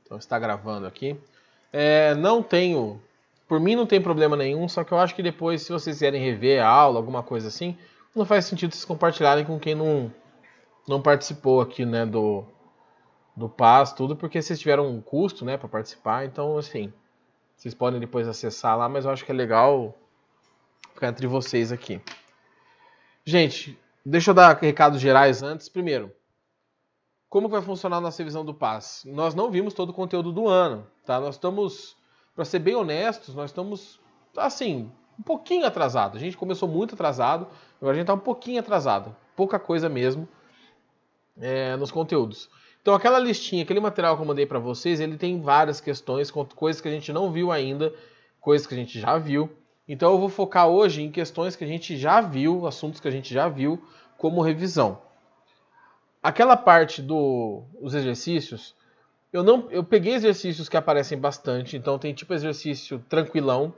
Então está gravando aqui. Não tenho... Por mim não tem problema nenhum, só que eu acho que depois, se vocês quiserem rever a aula, alguma coisa assim, não faz sentido vocês compartilharem com quem não participou aqui, né, do PAS, tudo, porque vocês tiveram um custo, né, para participar. Então, assim, vocês podem depois acessar lá, mas eu acho que é legal ficar entre vocês aqui. Gente, deixa eu dar recados gerais antes. Primeiro, como vai funcionar a nossa revisão do PAS? Nós não vimos todo o conteúdo do ano, tá? Nós estamos, para ser bem honestos, nós estamos, assim, um pouquinho atrasado. A gente começou muito atrasado, agora a gente está um pouquinho atrasado. Pouca coisa mesmo nos conteúdos. Então, aquela listinha, aquele material que eu mandei para vocês, ele tem várias questões, coisas que a gente não viu ainda, coisas que a gente já viu. Então, eu vou focar hoje em questões que a gente já viu, assuntos que a gente já viu, como revisão. Aquela parte dos exercícios, eu peguei exercícios que aparecem bastante, então tem tipo exercício tranquilão,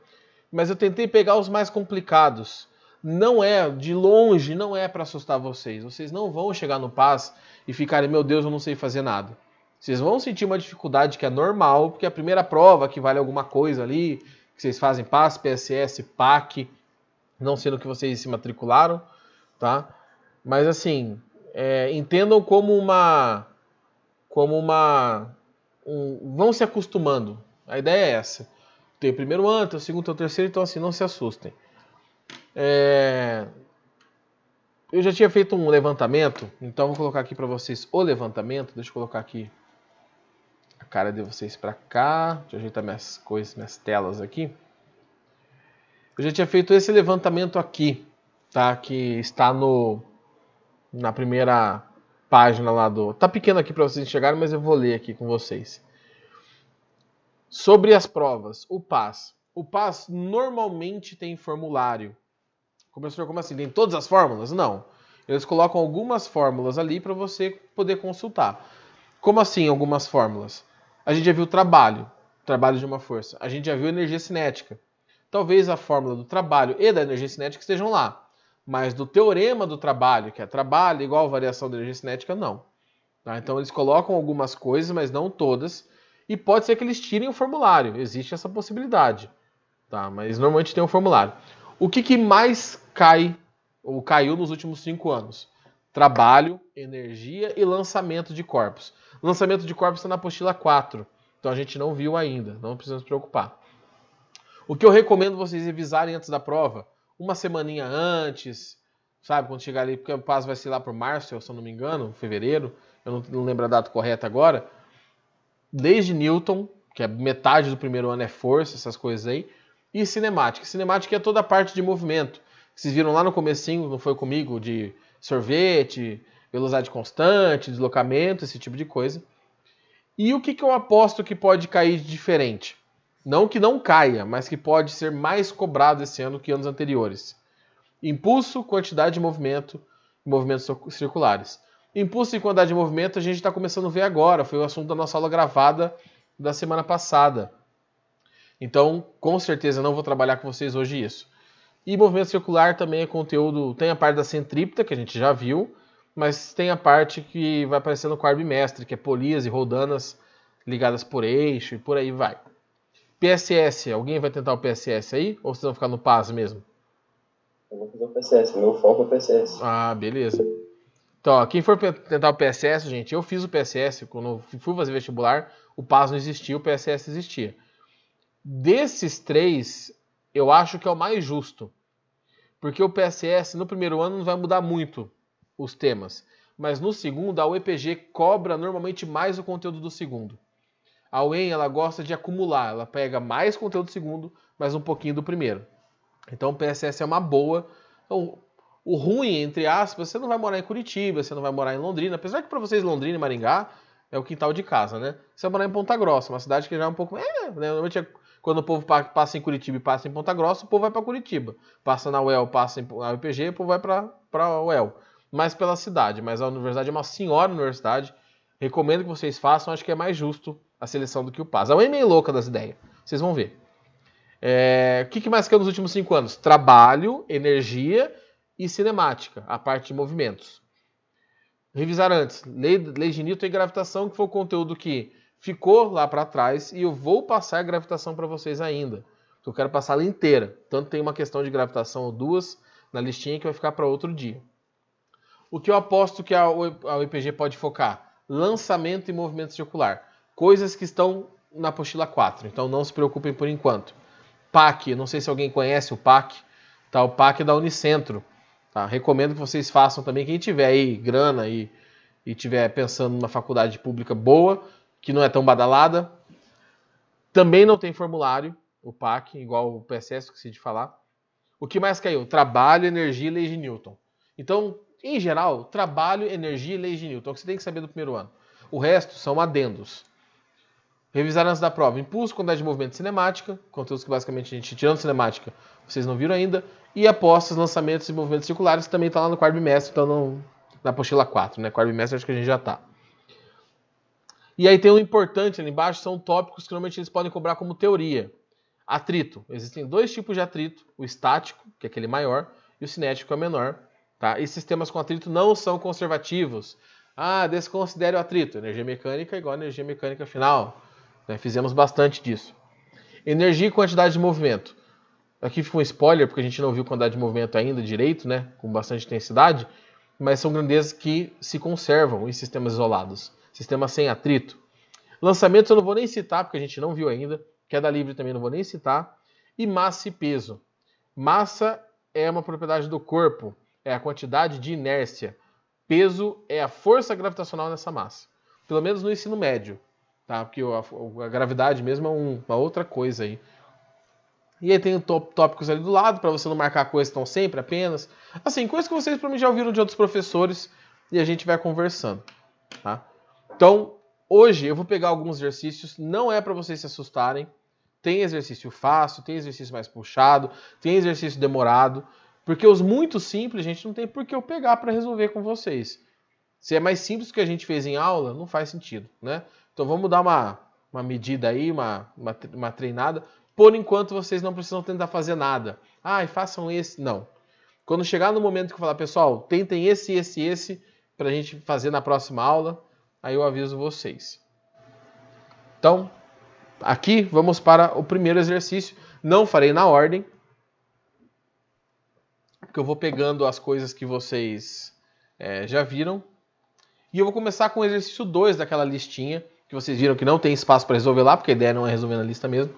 mas eu tentei pegar os mais complicados. Não é, de longe, não é para assustar vocês. Vocês não vão chegar no PAS e ficarem, meu Deus, eu não sei fazer nada. Vocês vão sentir uma dificuldade que é normal, porque a primeira prova que vale alguma coisa ali, que vocês fazem PAS, PSS, PAC, não sendo que vocês se matricularam, tá? Mas assim, entendam vão se acostumando. A ideia é essa. Tem o primeiro ano, tem o segundo, tem o terceiro, então assim, não se assustem. Eu já tinha feito um levantamento, então vou colocar aqui para vocês o levantamento. Deixa eu colocar aqui a cara de vocês para cá. Deixa eu ajeitar minhas coisas, minhas telas aqui. Eu já tinha feito esse levantamento aqui, tá? Que está na primeira página lá do... Tá pequeno aqui para vocês enxergarem, mas eu vou ler aqui com vocês. Sobre as provas, o PAS. O PAS normalmente tem formulário. Professor, como assim? Tem todas as fórmulas? Não. Eles colocam algumas fórmulas ali para você poder consultar. Como assim algumas fórmulas? A gente já viu trabalho de uma força. A gente já viu energia cinética. Talvez a fórmula do trabalho e da energia cinética estejam lá. Mas do teorema do trabalho, que é trabalho igual a variação da energia cinética, não. Tá? Então eles colocam algumas coisas, mas não todas. E pode ser que eles tirem o formulário. Existe essa possibilidade. Tá? Mas normalmente tem um formulário. O que mais cai ou caiu nos últimos 5 anos? Trabalho, energia e lançamento de corpos. Lançamento de corpos está na apostila 4. Então a gente não viu ainda. Não precisamos se preocupar. O que eu recomendo vocês revisarem antes da prova, uma semaninha antes, sabe? Quando chegar ali, porque o PAS vai ser lá por março, se eu não me engano, fevereiro. Eu não lembro a data correta agora. Desde Newton, que é metade do primeiro ano é força, essas coisas aí. E cinemática. Cinemática é toda a parte de movimento. Vocês viram lá no comecinho, não foi comigo, de sorvete, velocidade constante, deslocamento, esse tipo de coisa. E o que eu aposto que pode cair de diferente? Não que não caia, mas que pode ser mais cobrado esse ano que anos anteriores. Impulso, quantidade de movimento e movimentos circulares. Impulso e quantidade de movimento a gente está começando a ver agora. Foi o assunto da nossa aula gravada da semana passada. Então, com certeza, não vou trabalhar com vocês hoje isso. E movimento circular também é conteúdo... Tem a parte da centrípeta, que a gente já viu, mas tem a parte que vai aparecer no quadro bimestre, que é polias e roldanas ligadas por eixo e por aí vai. PSS, alguém vai tentar o PSS aí? Ou vocês vão ficar no PAS mesmo? Eu vou fazer o PSS, meu foco é o PSS. Ah, beleza. Então, ó, quem for tentar o PSS, gente, eu fiz o PSS, quando eu fui fazer vestibular, o PAS não existia, o PSS existia. Desses três, eu acho que é o mais justo. Porque o PSS, no primeiro ano, não vai mudar muito os temas. Mas no segundo, a UEPG cobra normalmente mais o conteúdo do segundo. A UEM, ela gosta de acumular. Ela pega mais conteúdo do segundo, mas um pouquinho do primeiro. Então o PSS é uma boa. Então, o ruim, entre aspas, você não vai morar em Curitiba, você não vai morar em Londrina. Apesar que para vocês Londrina e Maringá é o quintal de casa, né? Você vai morar em Ponta Grossa, uma cidade que já é um pouco... Normalmente quando o povo passa em Curitiba e passa em Ponta Grossa, o povo vai para Curitiba. Passa na UEL, passa na UPG, o povo vai para a UEL. Mais pela cidade, mas a universidade é uma senhora universidade. Recomendo que vocês façam, acho que é mais justo a seleção do que o PAS. A UEM é meio louca das ideias, vocês vão ver. O que mais caiu nos últimos 5 anos? Trabalho, energia e cinemática, a parte de movimentos. Revisar antes. Lei de Newton e gravitação, que foi o conteúdo que ficou lá para trás e eu vou passar gravitação para vocês ainda. Eu quero passar ela inteira. Tanto tem uma questão de gravitação ou duas na listinha que vai ficar para outro dia. O que eu aposto que a UEPG pode focar? Lançamento e movimento circular. Coisas que estão na apostila 4, então não se preocupem por enquanto. PAC, não sei se alguém conhece o PAC. Tá, o PAC é da Unicentro. Tá? Recomendo que vocês façam também. Quem tiver aí grana e tiver pensando numa faculdade pública boa, que não é tão badalada, também não tem formulário, o PAC, igual o PSS, que esqueci de falar. O que mais caiu? Trabalho, energia e leis de Newton. Então, em geral, trabalho, energia e leis de Newton, é o que você tem que saber do primeiro ano. O resto são adendos. Revisar antes da prova. Impulso, quantidade de movimento, cinemática. Conteúdos que basicamente a gente, tirando cinemática, vocês não viram ainda. E apostas, lançamentos e movimentos circulares, que também está lá no quarto bimestre, então não, na apostila 4, né? Quarto bimestre acho que a gente já está. E aí tem um importante ali embaixo, são tópicos que normalmente eles podem cobrar como teoria. Atrito. Existem dois tipos de atrito. O estático, que é aquele maior, e o cinético, que é o menor. Tá? E sistemas com atrito não são conservativos. Desconsidere o atrito. Energia mecânica é igual a energia mecânica final. Né? Fizemos bastante disso. Energia e quantidade de movimento. Aqui fica um spoiler, porque a gente não viu quantidade de movimento ainda direito, né? Com bastante intensidade. Mas são grandezas que se conservam em sistemas isolados. Sistemas sem atrito. Lançamentos eu não vou nem citar, porque a gente não viu ainda. Queda livre também não vou nem citar. E massa e peso. Massa é uma propriedade do corpo. É a quantidade de inércia. Peso é a força gravitacional nessa massa. Pelo menos no ensino médio. Tá? Porque a gravidade mesmo é uma outra coisa aí. E aí tem tópicos ali do lado, para você não marcar coisas que estão sempre apenas. Assim, coisas que vocês provavelmente já ouviram de outros professores e a gente vai conversando. Tá? Então, hoje eu vou pegar alguns exercícios, não é para vocês se assustarem. Tem exercício fácil, tem exercício mais puxado, tem exercício demorado. Porque os muito simples, a gente não tem por que eu pegar para resolver com vocês. Se é mais simples do que a gente fez em aula, não faz sentido, né? Então vamos dar uma medida aí, uma treinada. Por enquanto vocês não precisam tentar fazer nada. Façam esse. Não. Quando chegar no momento que eu falar, pessoal, tentem esse, pra gente fazer na próxima aula, aí eu aviso vocês. Então, aqui vamos para o primeiro exercício. Não farei na ordem, porque eu vou pegando as coisas que vocês já viram. E eu vou começar com o exercício 2 daquela listinha, que vocês viram que não tem espaço para resolver lá, porque a ideia não é resolver na lista mesmo.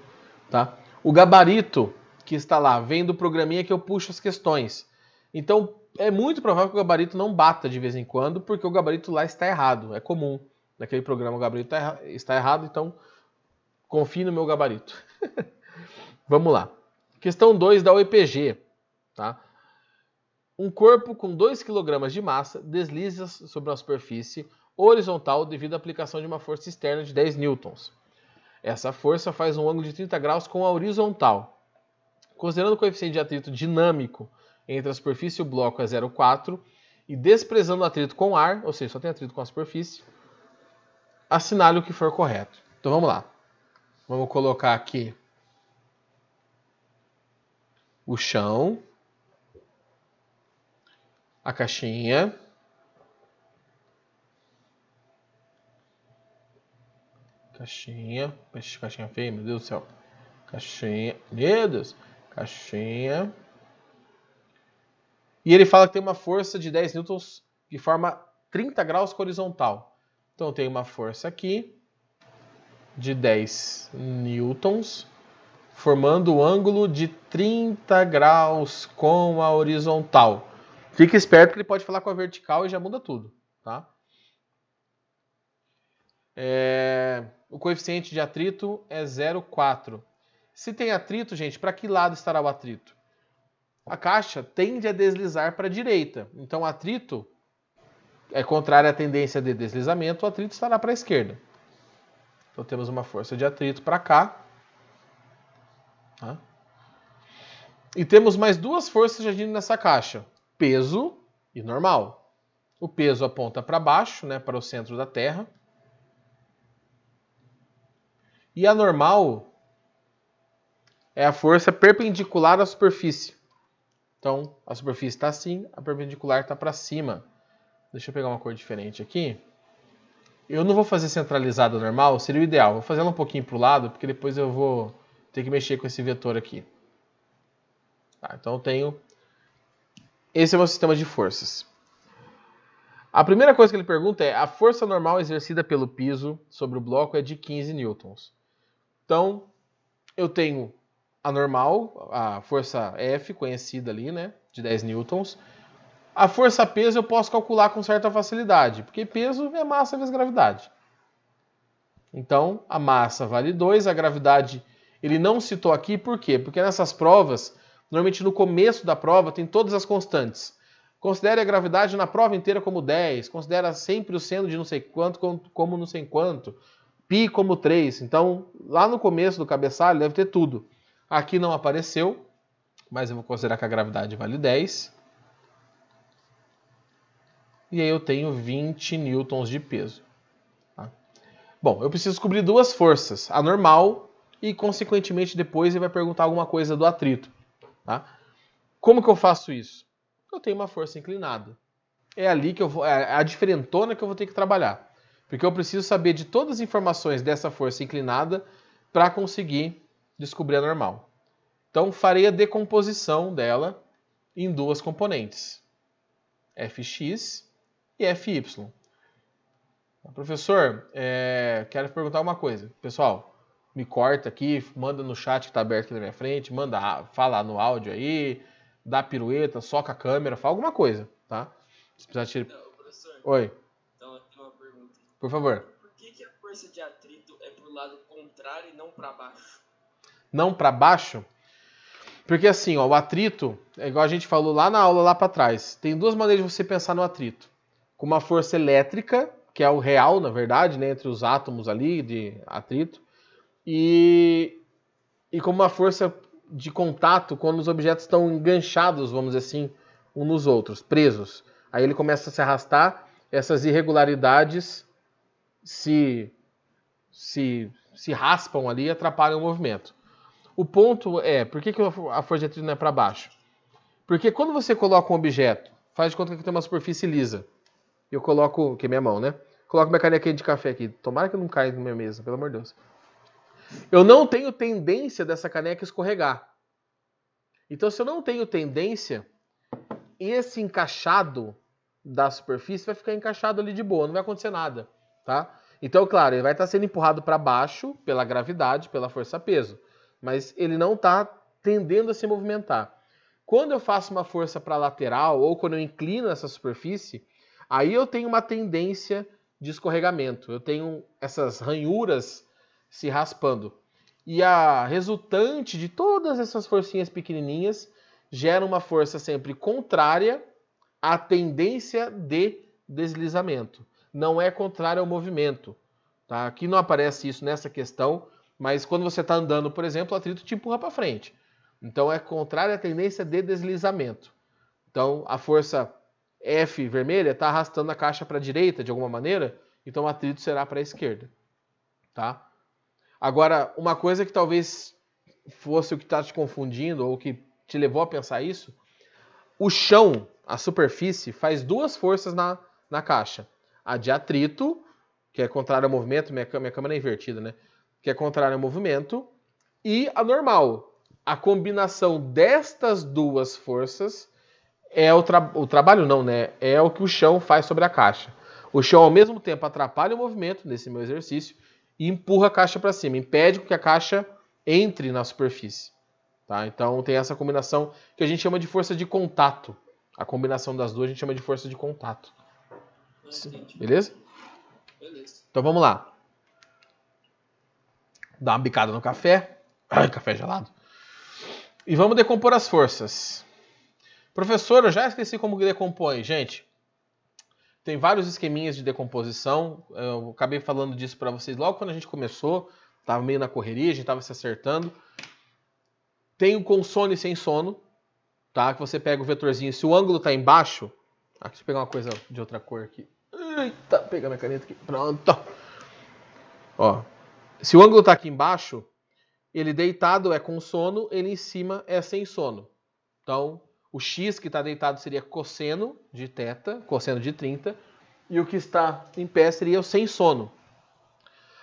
Tá? O gabarito que está lá vem do programinha que eu puxo as questões. Então, é muito provável que o gabarito não bata de vez em quando, porque o gabarito lá está errado. É comum. Naquele programa o gabarito está errado, então confie no meu gabarito. Vamos lá. Questão 2 da UEPG. Tá? Um corpo com 2 kg de massa desliza sobre uma superfície horizontal devido à aplicação de uma força externa de 10 newtons. Essa força faz um ângulo de 30 graus com a horizontal. Considerando o coeficiente de atrito dinâmico entre a superfície e o bloco é 0,4 e desprezando o atrito com o ar, ou seja, só tem atrito com a superfície, assinale o que for correto. Então vamos lá. Vamos colocar aqui o chão, a caixinha, caixinha feia, meu Deus do céu, caixinha, meu Deus, caixinha, e ele fala que tem uma força de 10 newtons que forma 30 graus com horizontal. Então tem uma força aqui de 10 newtons formando o ângulo de 30 graus com a horizontal. Fique esperto que ele pode falar com a vertical e já muda tudo, tá? O coeficiente de atrito é 0,4. Se tem atrito, gente, para que lado estará o atrito? A caixa tende a deslizar para a direita. Então, o atrito é contrário à tendência de deslizamento, o atrito estará para a esquerda. Então, temos uma força de atrito para cá. Tá? E temos mais duas forças agindo nessa caixa. Peso e normal. O peso aponta para baixo, né, para o centro da Terra. E a normal é a força perpendicular à superfície. Então, a superfície está assim, a perpendicular está para cima. Deixa eu pegar uma cor diferente aqui. Eu não vou fazer centralizada normal, seria o ideal. Vou fazer ela um pouquinho para o lado, porque depois eu vou ter que mexer com esse vetor aqui. Tá, então eu tenho... Esse é o meu sistema de forças. A primeira coisa que ele pergunta é: a força normal exercida pelo piso sobre o bloco é de 15 newtons. Então, eu tenho a normal, a força F, conhecida ali, né, de 10 newtons. A força peso eu posso calcular com certa facilidade, porque peso é massa vezes gravidade. Então, a massa vale 2, a gravidade ele não citou aqui, por quê? Porque nessas provas, normalmente no começo da prova tem todas as constantes. Considere a gravidade na prova inteira como 10, considera sempre o seno de não sei quanto como não sei quanto, π como 3. Então, lá no começo do cabeçalho deve ter tudo. Aqui não apareceu, mas eu vou considerar que a gravidade vale 10. E aí eu tenho 20 newtons de peso. Tá? Bom, eu preciso descobrir duas forças, a normal e, consequentemente, depois ele vai perguntar alguma coisa do atrito. Tá? Como que eu faço isso? Eu tenho uma força inclinada. É ali que eu vou, é a diferentona que eu vou ter que trabalhar. Porque eu preciso saber de todas as informações dessa força inclinada para conseguir descobrir a normal. Então, farei a decomposição dela em duas componentes, Fx e Fy. Professor, quero perguntar uma coisa. Pessoal, me corta aqui, manda no chat que está aberto aqui na minha frente, fala no áudio aí, dá pirueta, soca a câmera, fala alguma coisa, tá? Se precisar tirar... Não, professor. Oi. Então, aqui uma pergunta. Por favor. Por que a força de atrito é pro lado contrário e não para baixo? Não para baixo? Porque assim, ó, o atrito, é igual a gente falou lá na aula lá para trás. Tem duas maneiras de você pensar no atrito. Com uma força elétrica, que é o real, na verdade, né, entre os átomos ali de atrito, e como uma força de contato quando os objetos estão enganchados, vamos dizer assim, uns nos outros, presos. Aí ele começa a se arrastar, essas irregularidades se raspam ali e atrapalham o movimento. O ponto é, por que a força de atrito não é para baixo? Porque quando você coloca um objeto, faz de conta que tem uma superfície lisa, eu coloco, que é minha mão, né? Coloco minha canequinha de café aqui. Tomara que não caia na minha mesa, pelo amor de Deus. Eu não tenho tendência dessa caneca escorregar. Então, se eu não tenho tendência, esse encaixado da superfície vai ficar encaixado ali de boa, não vai acontecer nada, tá? Então, claro, ele vai estar sendo empurrado para baixo pela gravidade, pela força-peso, mas ele não está tendendo a se movimentar. Quando eu faço uma força para lateral ou quando eu inclino essa superfície, aí eu tenho uma tendência de escorregamento. Eu tenho essas ranhuras se raspando. E a resultante de todas essas forcinhas pequenininhas gera uma força sempre contrária à tendência de deslizamento. Não é contrária ao movimento. Tá? Aqui não aparece isso nessa questão, mas quando você está andando, por exemplo, o atrito te empurra para frente. Então é contrária à tendência de deslizamento. Então a força F vermelha está arrastando a caixa para a direita de alguma maneira, então o atrito será para a esquerda. Tá? Agora, uma coisa que talvez fosse o que está te confundindo ou que te levou a pensar isso, o chão, a superfície, faz duas forças na caixa. A de atrito, que é contrária ao movimento, minha câmera é invertida, né? Que é contrária ao movimento, e a normal. A combinação destas duas forças é o trabalho não, né? É o que o chão faz sobre a caixa. O chão, ao mesmo tempo, atrapalha o movimento nesse meu exercício e empurra a caixa para cima, impede que a caixa entre na superfície. Tá? Então tem essa combinação que a gente chama de força de contato. A combinação das duas a gente chama de força de contato. Beleza? Beleza. Então vamos lá. Dá uma bicada no café. Ai, café gelado. E vamos decompor as forças. Professor, eu já esqueci como que decompõe. Gente, tem vários esqueminhas de decomposição. Eu acabei falando disso para vocês logo quando a gente começou. Tava meio na correria, a gente tava se acertando. Tem o com sono e sem sono, tá? Que você pega o vetorzinho. Se o ângulo tá embaixo... deixa eu pegar uma coisa de outra cor aqui. Eita, pegar minha caneta aqui. Pronto. Ó, se o ângulo tá aqui embaixo, ele deitado é com sono, ele em cima é sem sono. Então, o x que está deitado seria cosseno de θ, cosseno de 30, E o que está em pé seria o sem sono.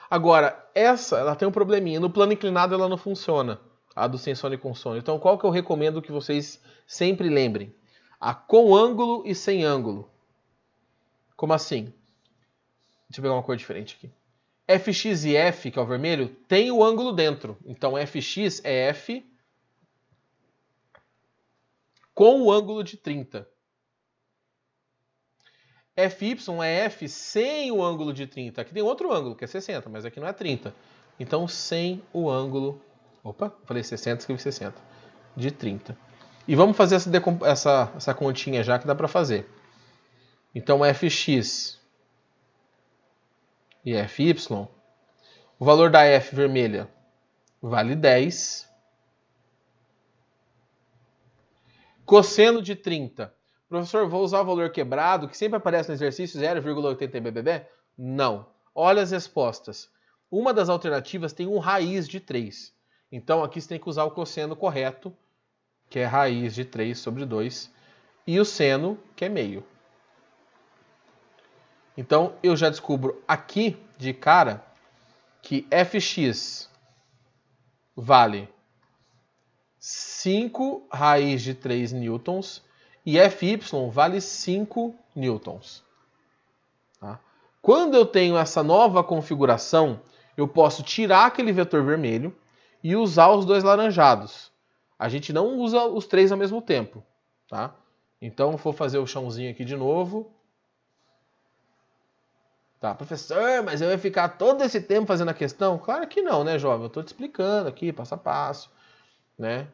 Agora, ela tem um probleminha. No plano inclinado ela não funciona. A do sem sono e com sono. Então, qual que eu recomendo que vocês sempre lembrem? A com ângulo e sem ângulo. Como assim? Deixa eu pegar uma cor diferente aqui. Fx e F, que é o vermelho, tem o ângulo dentro. Então, Fx é F com o ângulo de 30. Fy é F sem o ângulo de 30. Aqui tem outro ângulo, que é 60, mas aqui não é 30. Então, sem o ângulo... Opa, falei 60, escrevi 60. De 30. E vamos fazer essa continha já, que dá para fazer. Então, Fx e Fy, o valor da F vermelha vale 10. Cosseno de 30. Professor, vou usar o valor quebrado, que sempre aparece no exercício 0,80 bbb? Não. Olha as respostas. Uma das alternativas tem um raiz de 3. Então, aqui você tem que usar o cosseno correto, que é raiz de 3 sobre 2, e o seno, que é meio. Então, eu já descubro aqui, de cara, que Fx vale 5 raiz de 3 newtons e Fy vale 5 newtons. Tá? Quando eu tenho essa nova configuração, eu posso tirar aquele vetor vermelho e usar os dois laranjados. A gente não usa os três ao mesmo tempo. Tá? Então, vou fazer o chãozinho aqui de novo. Tá, professor, mas eu ia ficar todo esse tempo fazendo a questão? Claro que não, né, jovem? Eu estou te explicando aqui, passo a passo, né?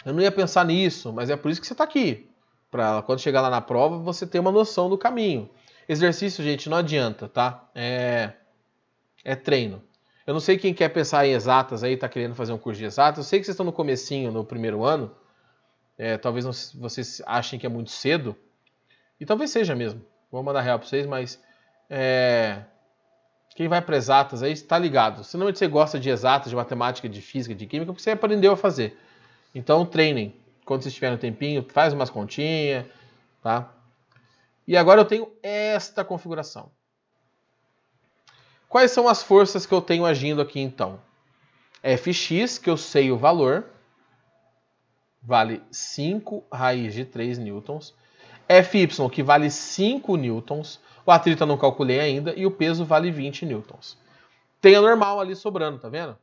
Eu não ia pensar nisso, mas é por isso que você está aqui. Para quando chegar lá na prova, você ter uma noção do caminho. Exercício, gente, não adianta, tá? É treino. Eu não sei quem quer pensar em exatas aí, tá querendo fazer um curso de exatas. Eu sei que vocês estão no comecinho, no primeiro ano. Talvez vocês achem que é muito cedo. E talvez seja mesmo. Vou mandar real para vocês, mas... quem vai para exatas aí está ligado. Se não você gosta de exatas, de matemática, de física, de química, porque você aprendeu a fazer. Então treinem. Quando vocês tiverem um tempinho, faz umas continhas, tá? E agora eu tenho esta configuração. Quais são as forças que eu tenho agindo aqui então? Fx, que eu sei o valor, vale 5 raiz de 3 newtons. Fy, que vale 5 newtons. O atrito eu não calculei ainda. E o peso vale 20 newtons. Tem a normal ali sobrando, tá vendo?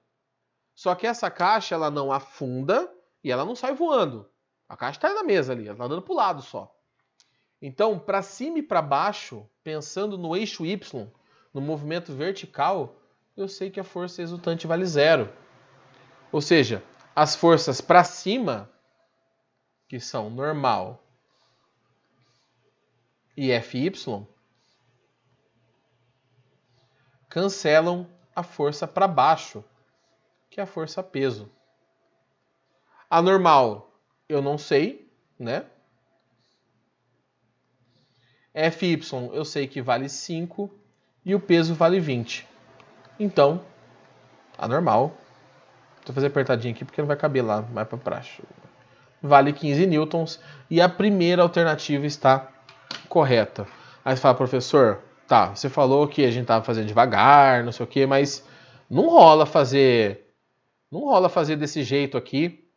Só que essa caixa, ela não afunda e ela não sai voando. A caixa está na mesa ali, ela está dando para o lado só. Então, para cima e para baixo, pensando no eixo Y, no movimento vertical, eu sei que a força resultante vale 0. Ou seja, as forças para cima, que são normal e Fy, cancelam a força para baixo, que é a força peso. A normal eu não sei, né? Fy eu sei que vale 5 e o peso vale 20. Então, a normal, vou fazer apertadinho aqui porque não vai caber lá, mais para baixo. Vale 15 newtons e a primeira alternativa está correta. Aí você fala, professor, tá, você falou que a gente tava fazendo devagar, não sei o que, mas não rola fazer desse jeito aqui,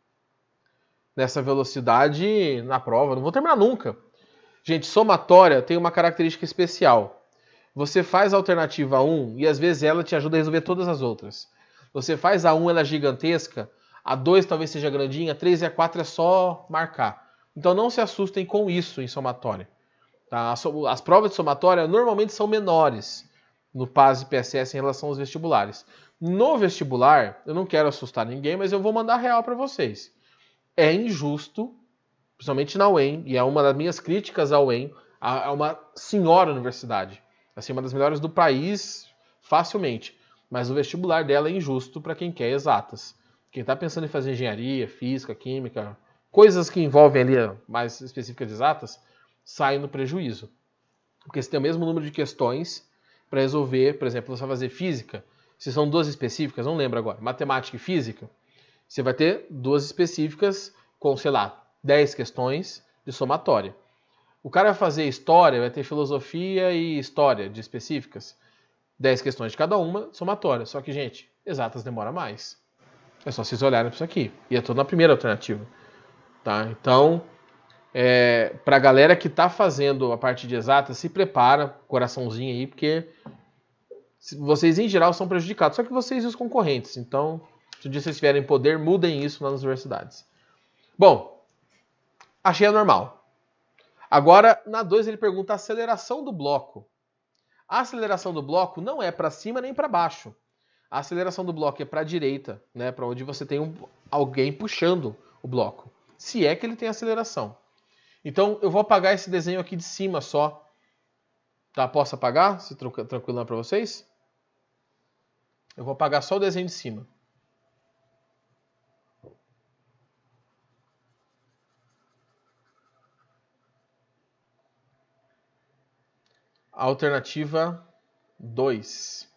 nessa velocidade na prova. Não vou terminar nunca. Gente, somatória tem uma característica especial. Você faz a alternativa 1 e às vezes ela te ajuda a resolver todas as outras. Você faz a 1, ela é gigantesca, a 2 talvez seja grandinha, a 3 e a 4 é só marcar. Então não se assustem com isso em somatória. Tá? As provas de somatória normalmente são menores no PAS e PSS em relação aos vestibulares. No vestibular, eu não quero assustar ninguém, mas eu vou mandar real para vocês. É injusto, principalmente na UEM, e é uma das minhas críticas à UEM, a uma senhora universidade, assim, uma das melhores do país, facilmente. Mas o vestibular dela é injusto para quem quer exatas. Quem está pensando em fazer engenharia, física, química, coisas que envolvem ali mais específicas de exatas, sai no prejuízo. Porque você tem o mesmo número de questões para resolver, por exemplo, você vai fazer física, se são 2 específicas, não lembro agora, matemática e física, você vai ter 2 específicas com, sei lá, 10 questões de somatória. O cara vai fazer história, vai ter filosofia e história de específicas. 10 questões de cada uma, somatória. Só que, gente, exatas demora mais. É só vocês olharem para isso aqui. E é tudo na primeira alternativa. Tá? Então, pra galera que tá fazendo a parte de exatas, se prepara, coraçãozinho aí, porque vocês, em geral, são prejudicados. Só que vocês e os concorrentes. Então, se um dia vocês tiverem poder, mudem isso nas universidades. Bom, achei anormal. Agora, na 2, ele pergunta a aceleração do bloco. A aceleração do bloco não é para cima nem para baixo. A aceleração do bloco é para a direita, né, para onde você tem alguém puxando o bloco. Se é que ele tem aceleração. Então, eu vou apagar esse desenho aqui de cima só. Tá? Posso apagar? Se tranquilo para vocês? Eu vou apagar só o desenho de cima. Alternativa 2.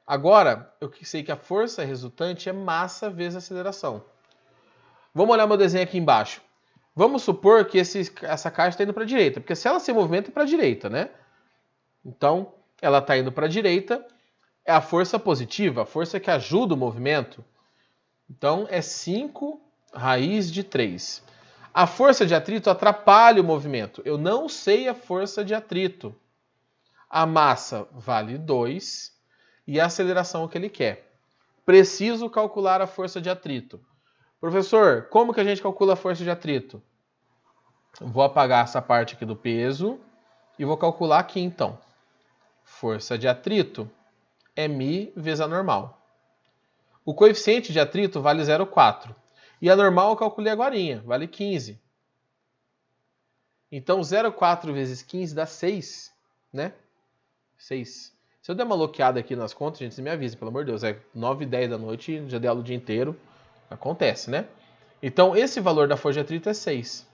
Agora, eu sei que a força resultante é massa vezes aceleração. Vamos olhar meu desenho aqui embaixo. Vamos supor que essa caixa está indo para a direita, porque se ela se movimenta, é para a direita, né? Então, ela está indo para a direita, é a força positiva, a força que ajuda o movimento. Então, é 5 raiz de 3. A força de atrito atrapalha o movimento. Eu não sei a força de atrito. A massa vale 2 e a aceleração que ele quer. Preciso calcular a força de atrito. Professor, como que a gente calcula a força de atrito? Vou apagar essa parte aqui do peso e vou calcular aqui então. Força de atrito é μ vezes a normal. O coeficiente de atrito vale 0,4. E a normal eu calculei agorinha, vale 15. Então 0,4 vezes 15 dá 6, né? 6. Se eu der uma bloqueada aqui nas contas, gente, você me avisa, pelo amor de Deus. É 9 e 10 da noite, já dei aula o dia inteiro. Acontece, né? Então, esse valor da força de atrito é 6.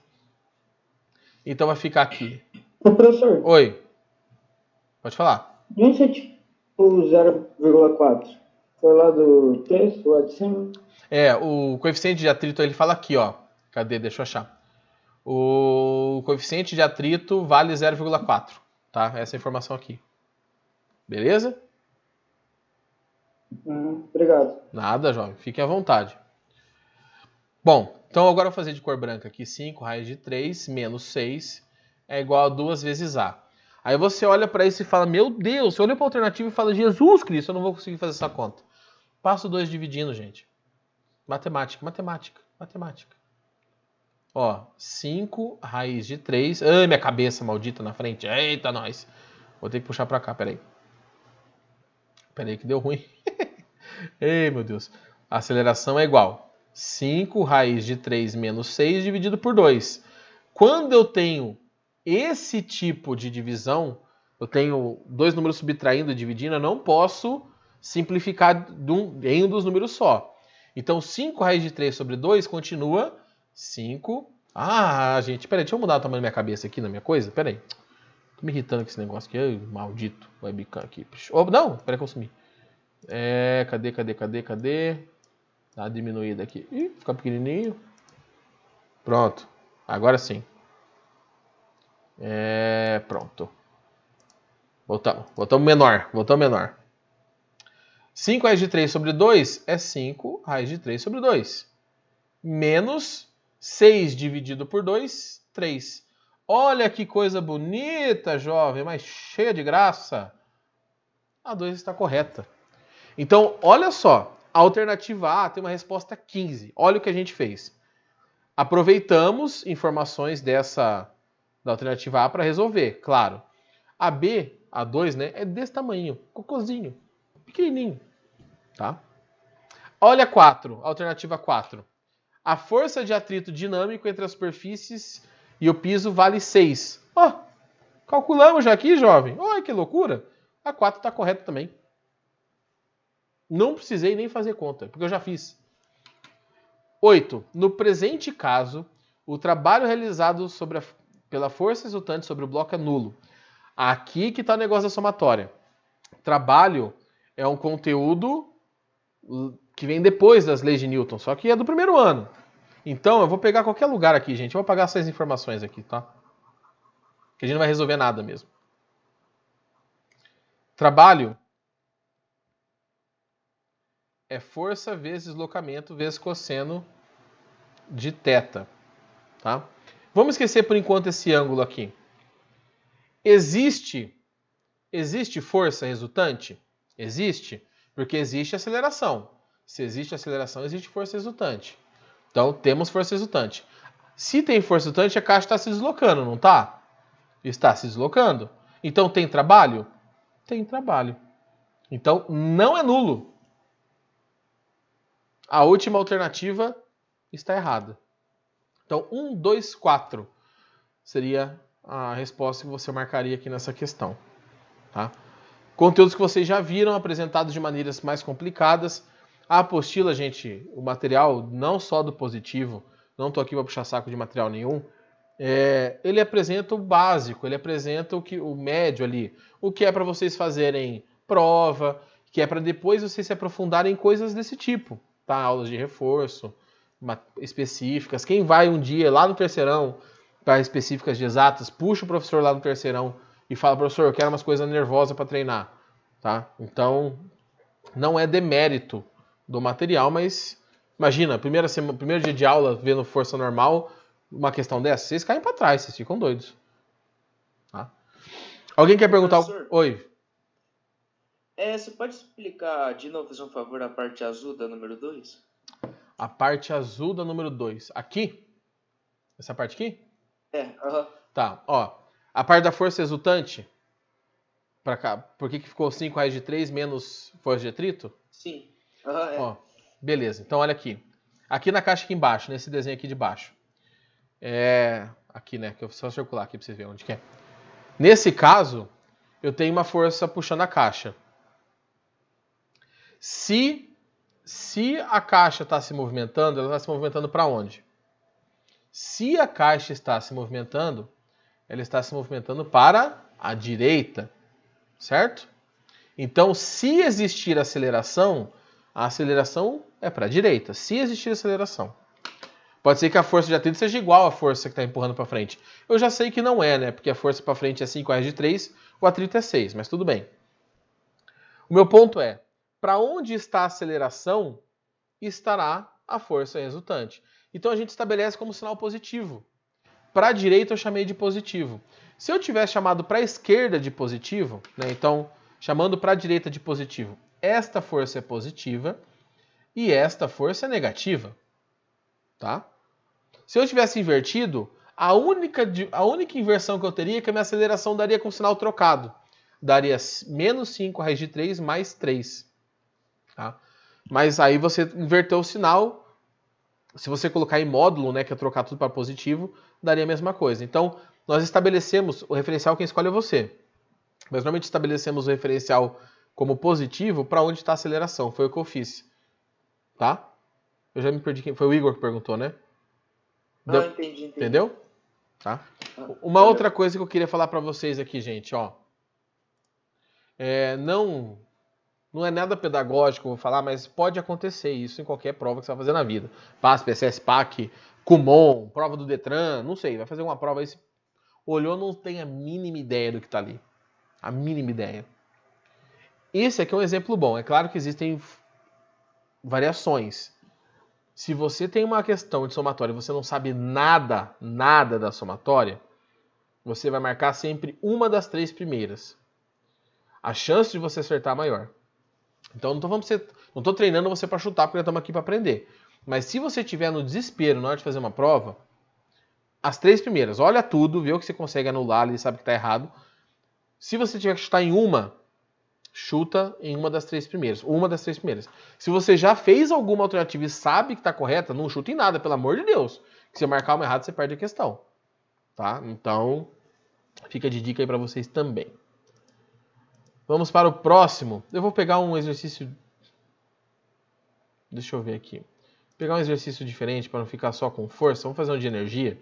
Então, vai ficar aqui. Ô, professor, Oi. Pode falar. de onde você tirou o 0,4? Foi lá do texto, lá de cima? O coeficiente de atrito, ele fala aqui, ó. Cadê? Deixa eu achar. O coeficiente de atrito vale 0,4. Tá? Essa informação aqui. Beleza? Obrigado. Nada, jovem. Fiquem à vontade. Bom, então agora eu vou fazer de cor branca aqui. 5 raiz de 3 menos 6 é igual a 2 vezes A. Aí você olha para isso e fala, meu Deus, você olha para a alternativa e fala, Jesus Cristo, eu não vou conseguir fazer essa conta. Passo 2 dividindo, gente. Matemática, matemática, matemática. Ó, 5 raiz de 3. Ai, minha cabeça maldita na frente. Eita, nós. Vou ter que puxar para cá, peraí. Peraí que deu ruim. Ei, meu Deus. A aceleração é igual 5 raiz de 3 menos 6 dividido por 2. Quando eu tenho esse tipo de divisão, eu tenho dois números subtraindo e dividindo, eu não posso simplificar em um dos números só. Então, 5 raiz de 3 sobre 2 continua 5. Ah, gente, peraí, deixa eu mudar o tamanho da minha cabeça aqui na minha coisa. Peraí. Tô me irritando com esse negócio aqui. Ai, maldito webcam aqui. Oh, não, peraí que eu sumi. Cadê? Dá uma diminuída aqui. Ih, fica pequenininho. Pronto. Agora sim. Pronto. Voltamos menor. 5 raiz de 3 sobre 2 é 5 raiz de 3 sobre 2. Menos 6 dividido por 2, 3. Olha que coisa bonita, jovem, mas cheia de graça. A 2 está correta. Então, olha só. A alternativa A tem uma resposta 15. Olha o que a gente fez. Aproveitamos informações da alternativa A para resolver, claro. A B, a 2, né, é desse tamanho, cocôzinho, pequenininho, tá? Olha a 4, alternativa 4. A força de atrito dinâmico entre as superfícies e o piso vale 6. Ó, calculamos já aqui, jovem. Olha que loucura. A 4 está correta também. Não precisei nem fazer conta, porque eu já fiz. 8. No presente caso, o trabalho realizado pela força resultante sobre o bloco é nulo. Aqui que está o negócio da somatória. Trabalho é um conteúdo que vem depois das leis de Newton, só que é do primeiro ano. Então, eu vou pegar qualquer lugar aqui, gente. Eu vou apagar essas informações aqui, tá? que a gente não vai resolver nada mesmo. Trabalho é força vezes deslocamento vezes cosseno de θ. Tá? Vamos esquecer por enquanto esse ângulo aqui. Existe força resultante? Existe, porque existe aceleração. Se existe aceleração, existe força resultante. Então, temos força resultante. Se tem força resultante, a caixa está se deslocando, não está? Está se deslocando. Então, tem trabalho? Tem trabalho. Então, não é nulo. A última alternativa está errada. Então, 1, 2, 4 seria a resposta que você marcaria aqui nessa questão. Tá? Conteúdos que vocês já viram, apresentados de maneiras mais complicadas. A apostila, gente, o material, não só do positivo, não estou aqui para puxar saco de material nenhum, ele apresenta o básico, ele apresenta o médio ali, o que é para vocês fazerem prova, que é para depois vocês se aprofundarem em coisas desse tipo, tá? Aulas de reforço específicas. Quem vai um dia lá no terceirão para específicas de exatas, puxa o professor lá no terceirão e fala, professor, eu quero umas coisas nervosas para treinar, tá? Então, não é demérito do material, mas imagina, primeiro dia de aula, vendo força normal, uma questão dessa, vocês caem para trás, vocês ficam doidos. Tá? Alguém quer perguntar? Professor, Oi. Você pode explicar de novo, fazer um favor, a parte azul da número 2? A parte azul da número 2. Aqui? Essa parte aqui? Aham. Tá, ó. A parte da força resultante, pra cá, por que ficou 5 raiz de 3 menos força de atrito? Sim. Aham, Ó, beleza, então olha aqui. Aqui na caixa aqui embaixo, nesse desenho aqui de baixo. Aqui, né, que eu vou só circular aqui pra você ver onde que é. Nesse caso, eu tenho uma força puxando a caixa. Se a caixa está se movimentando, ela está se movimentando para onde? Se a caixa está se movimentando, ela está se movimentando para a direita, certo? Então, se existir aceleração, a aceleração é para a direita. Se existir aceleração. Pode ser que a força de atrito seja igual à força que está empurrando para frente. Eu já sei que não é, né? Porque a força para frente é 5 raiz de 3, o atrito é 6, mas tudo bem. O meu ponto é, para onde está a aceleração, estará a força resultante. Então a gente estabelece como sinal positivo. Para a direita eu chamei de positivo. Se eu tivesse chamado para a esquerda de positivo, né, então chamando para a direita de positivo, esta força é positiva e esta força é negativa. Tá? Se eu tivesse invertido, a única inversão que eu teria é que a minha aceleração daria com sinal trocado. Daria menos 5 raiz de 3 mais 3. Tá? Mas aí você inverteu o sinal. Se você colocar em módulo, né, que é trocar tudo para positivo, daria a mesma coisa. Então, nós estabelecemos o referencial, quem escolhe é você. Mas normalmente estabelecemos o referencial como positivo para onde está a aceleração. Foi o que eu fiz. Tá? Eu já me perdi quem. Foi o Igor que perguntou, né? Entendi. Entendeu? Tá? Uma outra coisa que eu queria falar para vocês aqui, gente, ó. Não é nada pedagógico, vou falar, mas pode acontecer isso em qualquer prova que você vai fazer na vida. PAS, PSS, PAC, Kumon, prova do Detran, não sei, vai fazer uma prova aí, olhou, não tem a mínima ideia do que está ali. A mínima ideia. Esse aqui é um exemplo bom. É claro que existem variações. Se você tem uma questão de somatória e você não sabe nada da somatória, você vai marcar sempre uma das 3 primeiras. A chance de você acertar é maior. Então não estou treinando você para chutar, porque nós estamos aqui para aprender. Mas se você estiver no desespero na hora de fazer uma prova, as 3 primeiras, olha tudo, vê o que você consegue anular ali, sabe que está errado. Se você tiver que chutar em uma, chuta em uma das 3 primeiras. Uma das 3 primeiras. Se você já fez alguma alternativa e sabe que está correta, não chuta em nada, pelo amor de Deus. Se você marcar uma errada, você perde a questão. Tá? Então, fica de dica aí para vocês também. Vamos para o próximo. Eu vou pegar um exercício... Deixa eu ver aqui. Vou pegar um exercício diferente para não ficar só com força. Vamos fazer um de energia.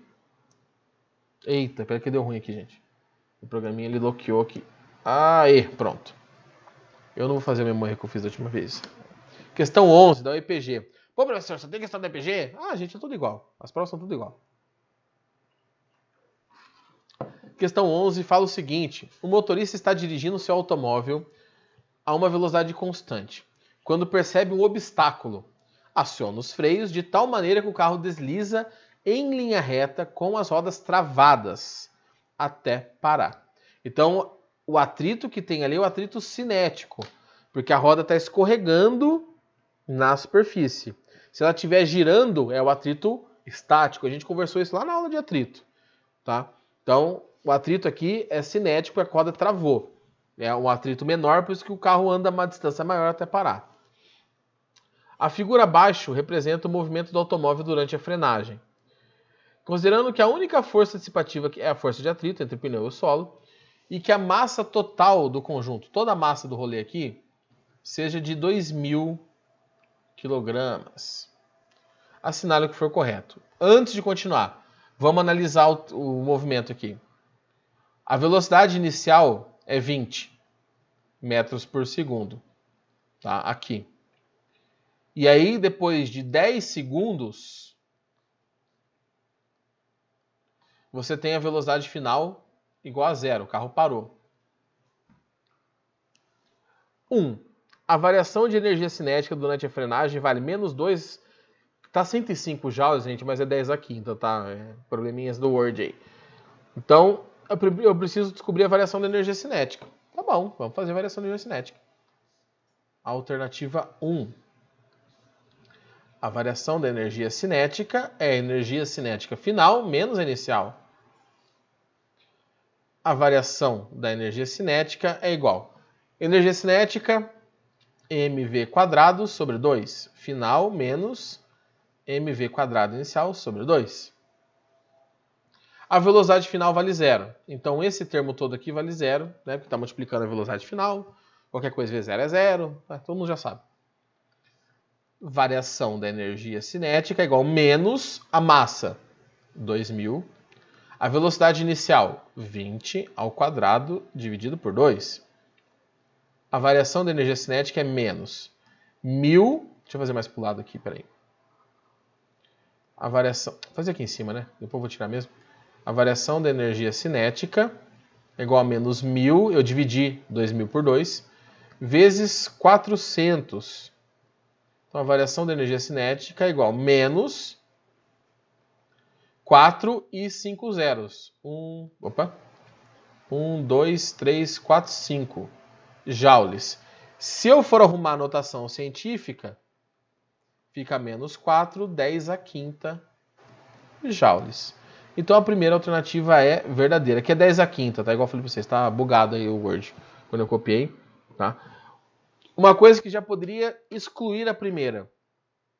Eita, pera que deu ruim aqui, gente. O programinha ele bloqueou aqui. Aí, pronto. Eu não vou fazer a mesma erro que eu fiz da última vez. Questão 11 da UEPG. Pô, professor, só tem questão da UEPG? Ah, gente, é tudo igual. As provas são tudo igual. Questão 11 fala o seguinte: o motorista está dirigindo seu automóvel a uma velocidade constante. Quando percebe um obstáculo, aciona os freios de tal maneira que o carro desliza em linha reta com as rodas travadas até parar. Então, o atrito que tem ali é o atrito cinético, porque a roda está escorregando na superfície. Se ela estiver girando, é o atrito estático. A gente conversou isso lá na aula de atrito, tá? Então, o atrito aqui é cinético, a roda travou. É um atrito menor, por isso que o carro anda uma distância maior até parar. A figura abaixo representa o movimento do automóvel durante a frenagem. Considerando que a única força dissipativa é a força de atrito entre o pneu e o solo, e que a massa total do conjunto, toda a massa do rolê aqui, seja de 2.000 kg. Assinale o que for correto. Antes de continuar, vamos analisar o movimento aqui. A velocidade inicial é 20 metros por segundo. Tá? Aqui. E aí, depois de 10 segundos, você tem a velocidade final igual a zero. O carro parou. 1. A variação de energia cinética durante a frenagem vale menos 2. Tá 105 joules, gente, mas é 10 aqui. Então tá, probleminhas do Word aí. Então, eu preciso descobrir a variação da energia cinética. Tá bom, vamos fazer a variação da energia cinética. Alternativa 1. A variação da energia cinética é a energia cinética final menos a inicial. A variação da energia cinética é igual a energia cinética mv² sobre 2. Final menos mv² inicial sobre 2. A velocidade final vale zero. Então esse termo todo aqui vale zero, né? Porque está multiplicando a velocidade final. Qualquer coisa vezes zero é zero. Todo mundo já sabe. Variação da energia cinética é igual a menos a massa, 2.000. A velocidade inicial, 20 ao quadrado dividido por 2. A variação da energia cinética é menos 1.000. Deixa eu fazer mais para o lado aqui, peraí. A variação... Vou fazer aqui em cima, né? Depois eu vou tirar mesmo. A variação da energia cinética é igual a menos 1.000. Eu dividi 2.000 por 2. Vezes 400. Então, a variação da energia cinética é igual a menos 4 e 5 zeros. 1, 2, 3, 4, 5 joules. Se eu for arrumar a notação científica, fica menos 4, 10 a quinta joules. Então, a primeira alternativa é verdadeira, que é 10 a quinta, tá? Igual eu falei pra vocês, tá bugado aí o Word, quando eu copiei, tá? Uma coisa que já poderia excluir a primeira,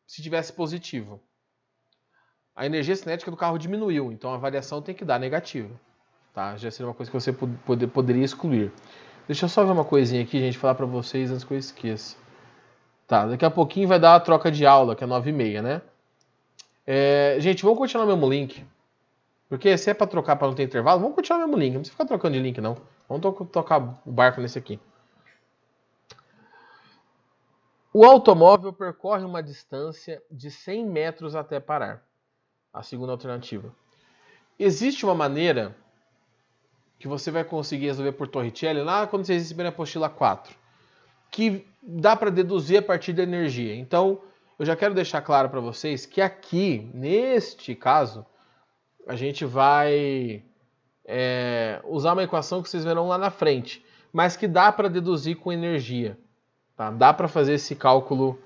se tivesse positivo. A energia cinética do carro diminuiu, então a variação tem que dar negativa. Tá? Já seria uma coisa que você poderia excluir. Deixa eu só ver uma coisinha aqui, gente, falar para vocês antes que eu esqueça. Tá, daqui a pouquinho vai dar a troca de aula, que é 9h30, né? Gente, vamos continuar o mesmo link. Porque se é para trocar para não ter intervalo, vamos continuar o mesmo link. Não precisa ficar trocando de link, não. Vamos tocar o barco nesse aqui. O automóvel percorre uma distância de 100 metros até parar. A segunda alternativa. Existe uma maneira que você vai conseguir resolver por Torricelli lá quando vocês receberem a apostila 4, que dá para deduzir a partir da energia. Então, eu já quero deixar claro para vocês que aqui, neste caso, a gente vai usar uma equação que vocês verão lá na frente, mas que dá para deduzir com energia. Tá? Dá para fazer esse cálculo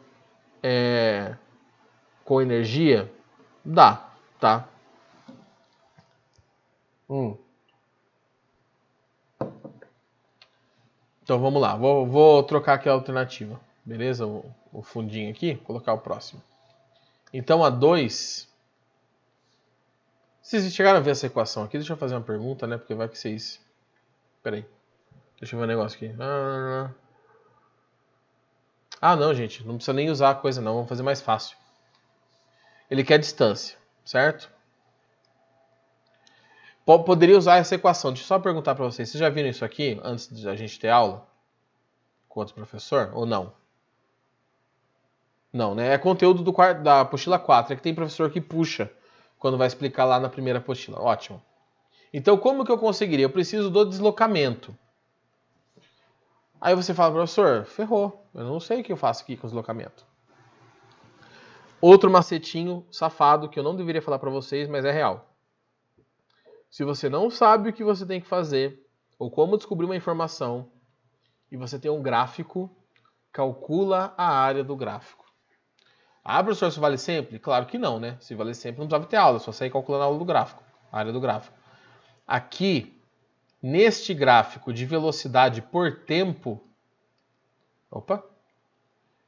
com energia? Dá, tá? Então vamos lá, vou trocar aqui a alternativa, beleza? O fundinho aqui, colocar o próximo. Então a 2... Vocês chegaram a ver essa equação aqui? Deixa eu fazer uma pergunta, né? Porque vai que vocês... Peraí, deixa eu ver um negócio aqui. Não, gente, não precisa nem usar a coisa não, vamos fazer mais fácil. Ele quer distância, certo? Poderia usar essa equação. Deixa eu só perguntar para vocês. Vocês já viram isso aqui antes da gente ter aula? Com outro professor? Ou não? Não, né? É conteúdo da apostila 4. É que tem professor que puxa quando vai explicar lá na primeira apostila. Ótimo. Então, como que eu conseguiria? Eu preciso do deslocamento. Aí você fala, professor, ferrou. Eu não sei o que eu faço aqui com o deslocamento. Outro macetinho safado que eu não deveria falar para vocês, mas é real. Se você não sabe o que você tem que fazer, ou como descobrir uma informação, e você tem um gráfico, calcula a área do gráfico. Ah, professor, isso vale sempre? Claro que não, né? Se vale sempre, não precisava ter aula, só sair calculando a aula do gráfico, a área do gráfico. Aqui, neste gráfico de velocidade por tempo,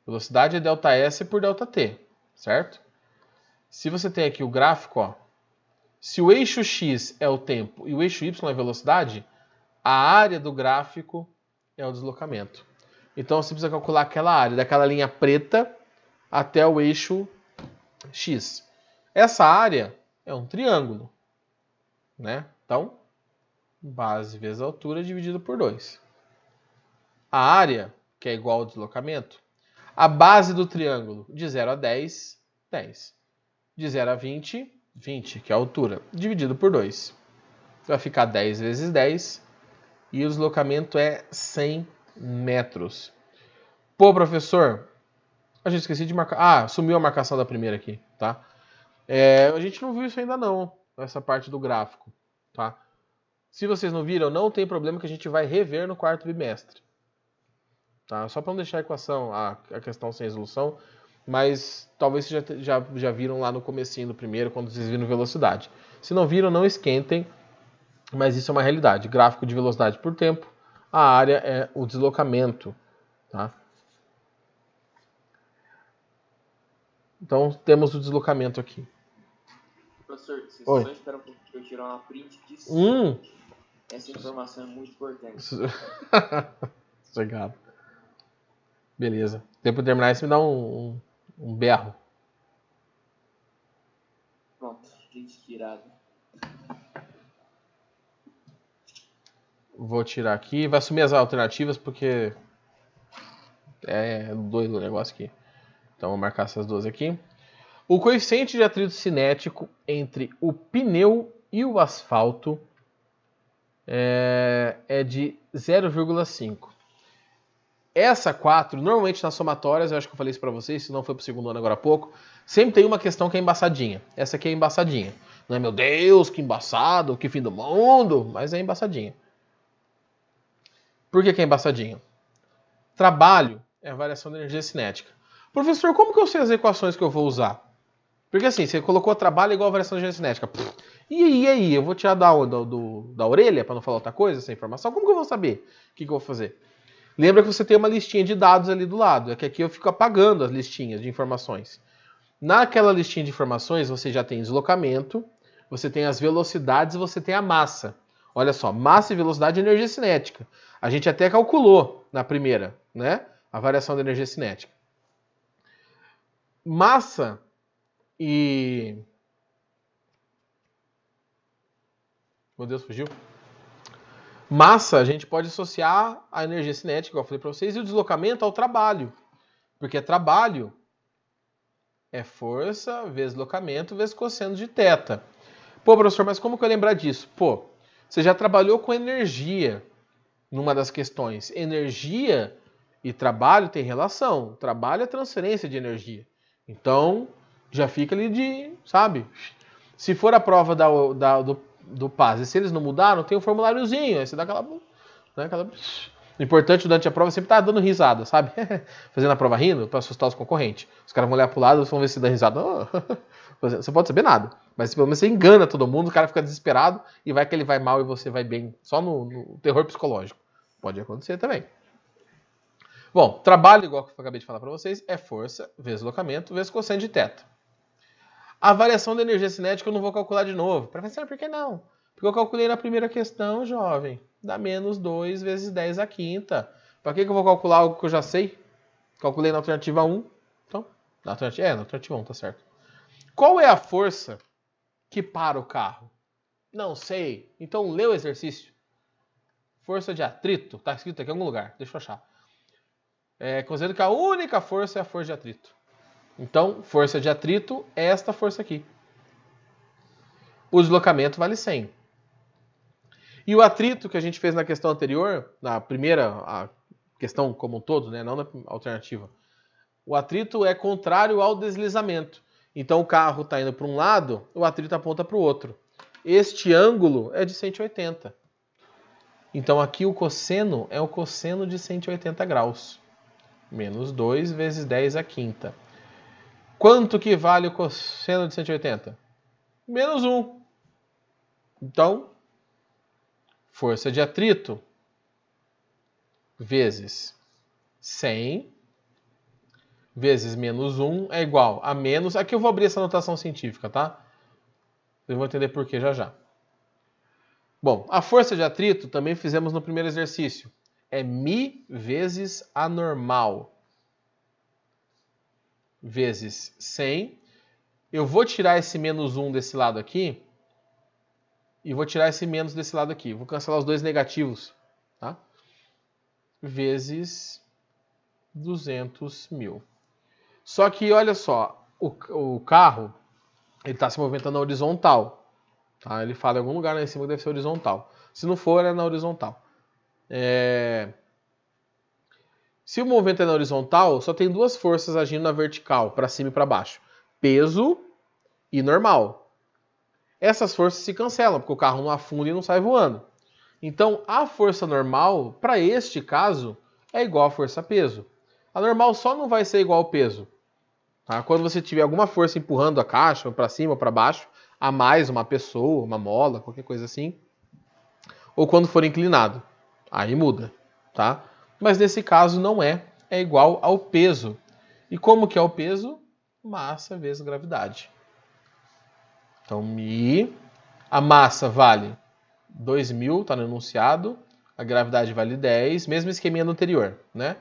velocidade é ΔS por ΔT, certo? Se você tem aqui o gráfico, ó, se o eixo X é o tempo e o eixo Y é a velocidade, a área do gráfico é o deslocamento. Então você precisa calcular aquela área, daquela linha preta até o eixo X. Essa área é um triângulo, né? Então, base vezes altura dividido por 2. A área, que é igual ao deslocamento, a base do triângulo de 0 a 10, 10. De 0 a 20, 20, que é a altura, dividido por 2. Vai ficar 10 vezes 10 e o deslocamento é 100 metros. Pô, professor, a gente esqueci de marcar. Ah, sumiu a marcação da primeira aqui, tá? A gente não viu isso ainda não, essa parte do gráfico, tá? Se vocês não viram, não tem problema que a gente vai rever no quarto bimestre. Tá? Só para não deixar a equação, a questão sem resolução, mas talvez vocês já viram lá no comecinho do primeiro, quando vocês viram velocidade. Se não viram, não esquentem, mas isso é uma realidade. Gráfico de velocidade por tempo, a área é o deslocamento. Tá? Então, temos o deslocamento aqui. Professor, vocês Oi. só esperam pra eu tirar uma print disso. Essa informação é muito importante. Chegado. Beleza. Depois de terminar, você me dá um berro. Pronto, print tirado. Vou tirar aqui. Vai sumir as alternativas porque é doido o negócio aqui. Então, vou marcar essas duas aqui. O coeficiente de atrito cinético entre o pneu e o asfalto é de 0,5. Essa 4, normalmente nas somatórias, eu acho que eu falei isso pra vocês, se não foi pro segundo ano agora há pouco, sempre tem uma questão que é embaçadinha. Essa aqui é embaçadinha. Não é, meu Deus, que embaçado, que fim do mundo, mas é embaçadinha. Por que é embaçadinha? Trabalho é a variação da energia cinética. Professor, como que eu sei as equações que eu vou usar? Porque assim, você colocou trabalho igual a variação da energia cinética. E aí? Eu vou tirar da orelha, para não falar outra coisa, essa informação? Como que eu vou saber o que eu vou fazer? Lembra que você tem uma listinha de dados ali do lado. É que aqui eu fico apagando as listinhas de informações. Naquela listinha de informações, você já tem deslocamento, você tem as velocidades e você tem a massa. Olha só, massa e velocidade e energia cinética. A gente até calculou na primeira, né? A variação da energia cinética. Massa e... Meu Deus, fugiu. Massa, a gente pode associar a energia cinética, igual eu falei para vocês, e o deslocamento ao trabalho. Porque trabalho é força vezes deslocamento vezes cosseno de θ. Pô, professor, mas como que eu lembrar disso? Pô, você já trabalhou com energia numa das questões. Energia e trabalho tem relação. Trabalho é transferência de energia. Então, já fica ali de, sabe? Se for a prova do PAS, e se eles não mudaram, tem um formuláriozinho. Aí você dá aquela... Né, O importante durante a prova é sempre estar dando risada, sabe? Fazendo a prova rindo para assustar os concorrentes. Os caras vão olhar pro lado e vão ver se dá risada. Você pode saber nada. Mas pelo menos você engana todo mundo, o cara fica desesperado e vai que ele vai mal e você vai bem. Só no terror psicológico. Pode acontecer também. Bom, trabalho, igual que eu acabei de falar para vocês, é força vezes deslocamento vezes cosseno de θ. A variação da energia cinética eu não vou calcular de novo. Professor, por que não? Porque eu calculei na primeira questão, jovem. Dá menos 2 vezes 10 à quinta. Para que eu vou calcular algo que eu já sei? Calculei na alternativa 1. Então, na alternativa 1, tá certo. Qual é a força que para o carro? Não sei. Então lê o exercício. Força de atrito. Tá escrito aqui em algum lugar. Deixa eu achar. Considerando que a única força é a força de atrito. Então, força de atrito é esta força aqui. O deslocamento vale 100. E o atrito que a gente fez na questão anterior, na primeira a questão como um todo, né, não na alternativa, o atrito é contrário ao deslizamento. Então o carro está indo para um lado, o atrito aponta para o outro. Este ângulo é de 180. Então aqui o cosseno é o cosseno de 180 graus. Menos 2 vezes 10 à quinta. Quanto que vale o cosseno de 180? Menos 1. Então, força de atrito vezes 100 vezes menos 1 é igual a menos... Aqui eu vou abrir essa notação científica, tá? Vocês vão entender por que já já. Bom, a força de atrito também fizemos no primeiro exercício. É μ vezes a normal. Vezes 100. Eu vou tirar esse menos 1 desse lado aqui. E vou tirar esse menos desse lado aqui. Vou cancelar os dois negativos. Tá? Vezes 200 mil. Só que, olha só. O carro ele está se movimentando na horizontal. Tá? Ele fala em algum lugar lá em cima que deve ser horizontal. Se não for, é na horizontal. Se o movimento é na horizontal, só tem duas forças agindo na vertical, para cima e para baixo. Peso e normal. Essas forças se cancelam, porque o carro não afunda e não sai voando. Então, a força normal, para este caso, é igual à força peso. A normal só não vai ser igual ao peso. Tá? Quando você tiver alguma força empurrando a caixa, para cima ou para baixo, a mais uma pessoa, uma mola, qualquer coisa assim. Ou quando for inclinado. Aí muda. Tá? Mas nesse caso não é igual ao peso. E como que é o peso? Massa vezes gravidade. Então, a massa vale 2.000, está no enunciado. A gravidade vale 10, mesmo esqueminha do anterior, né?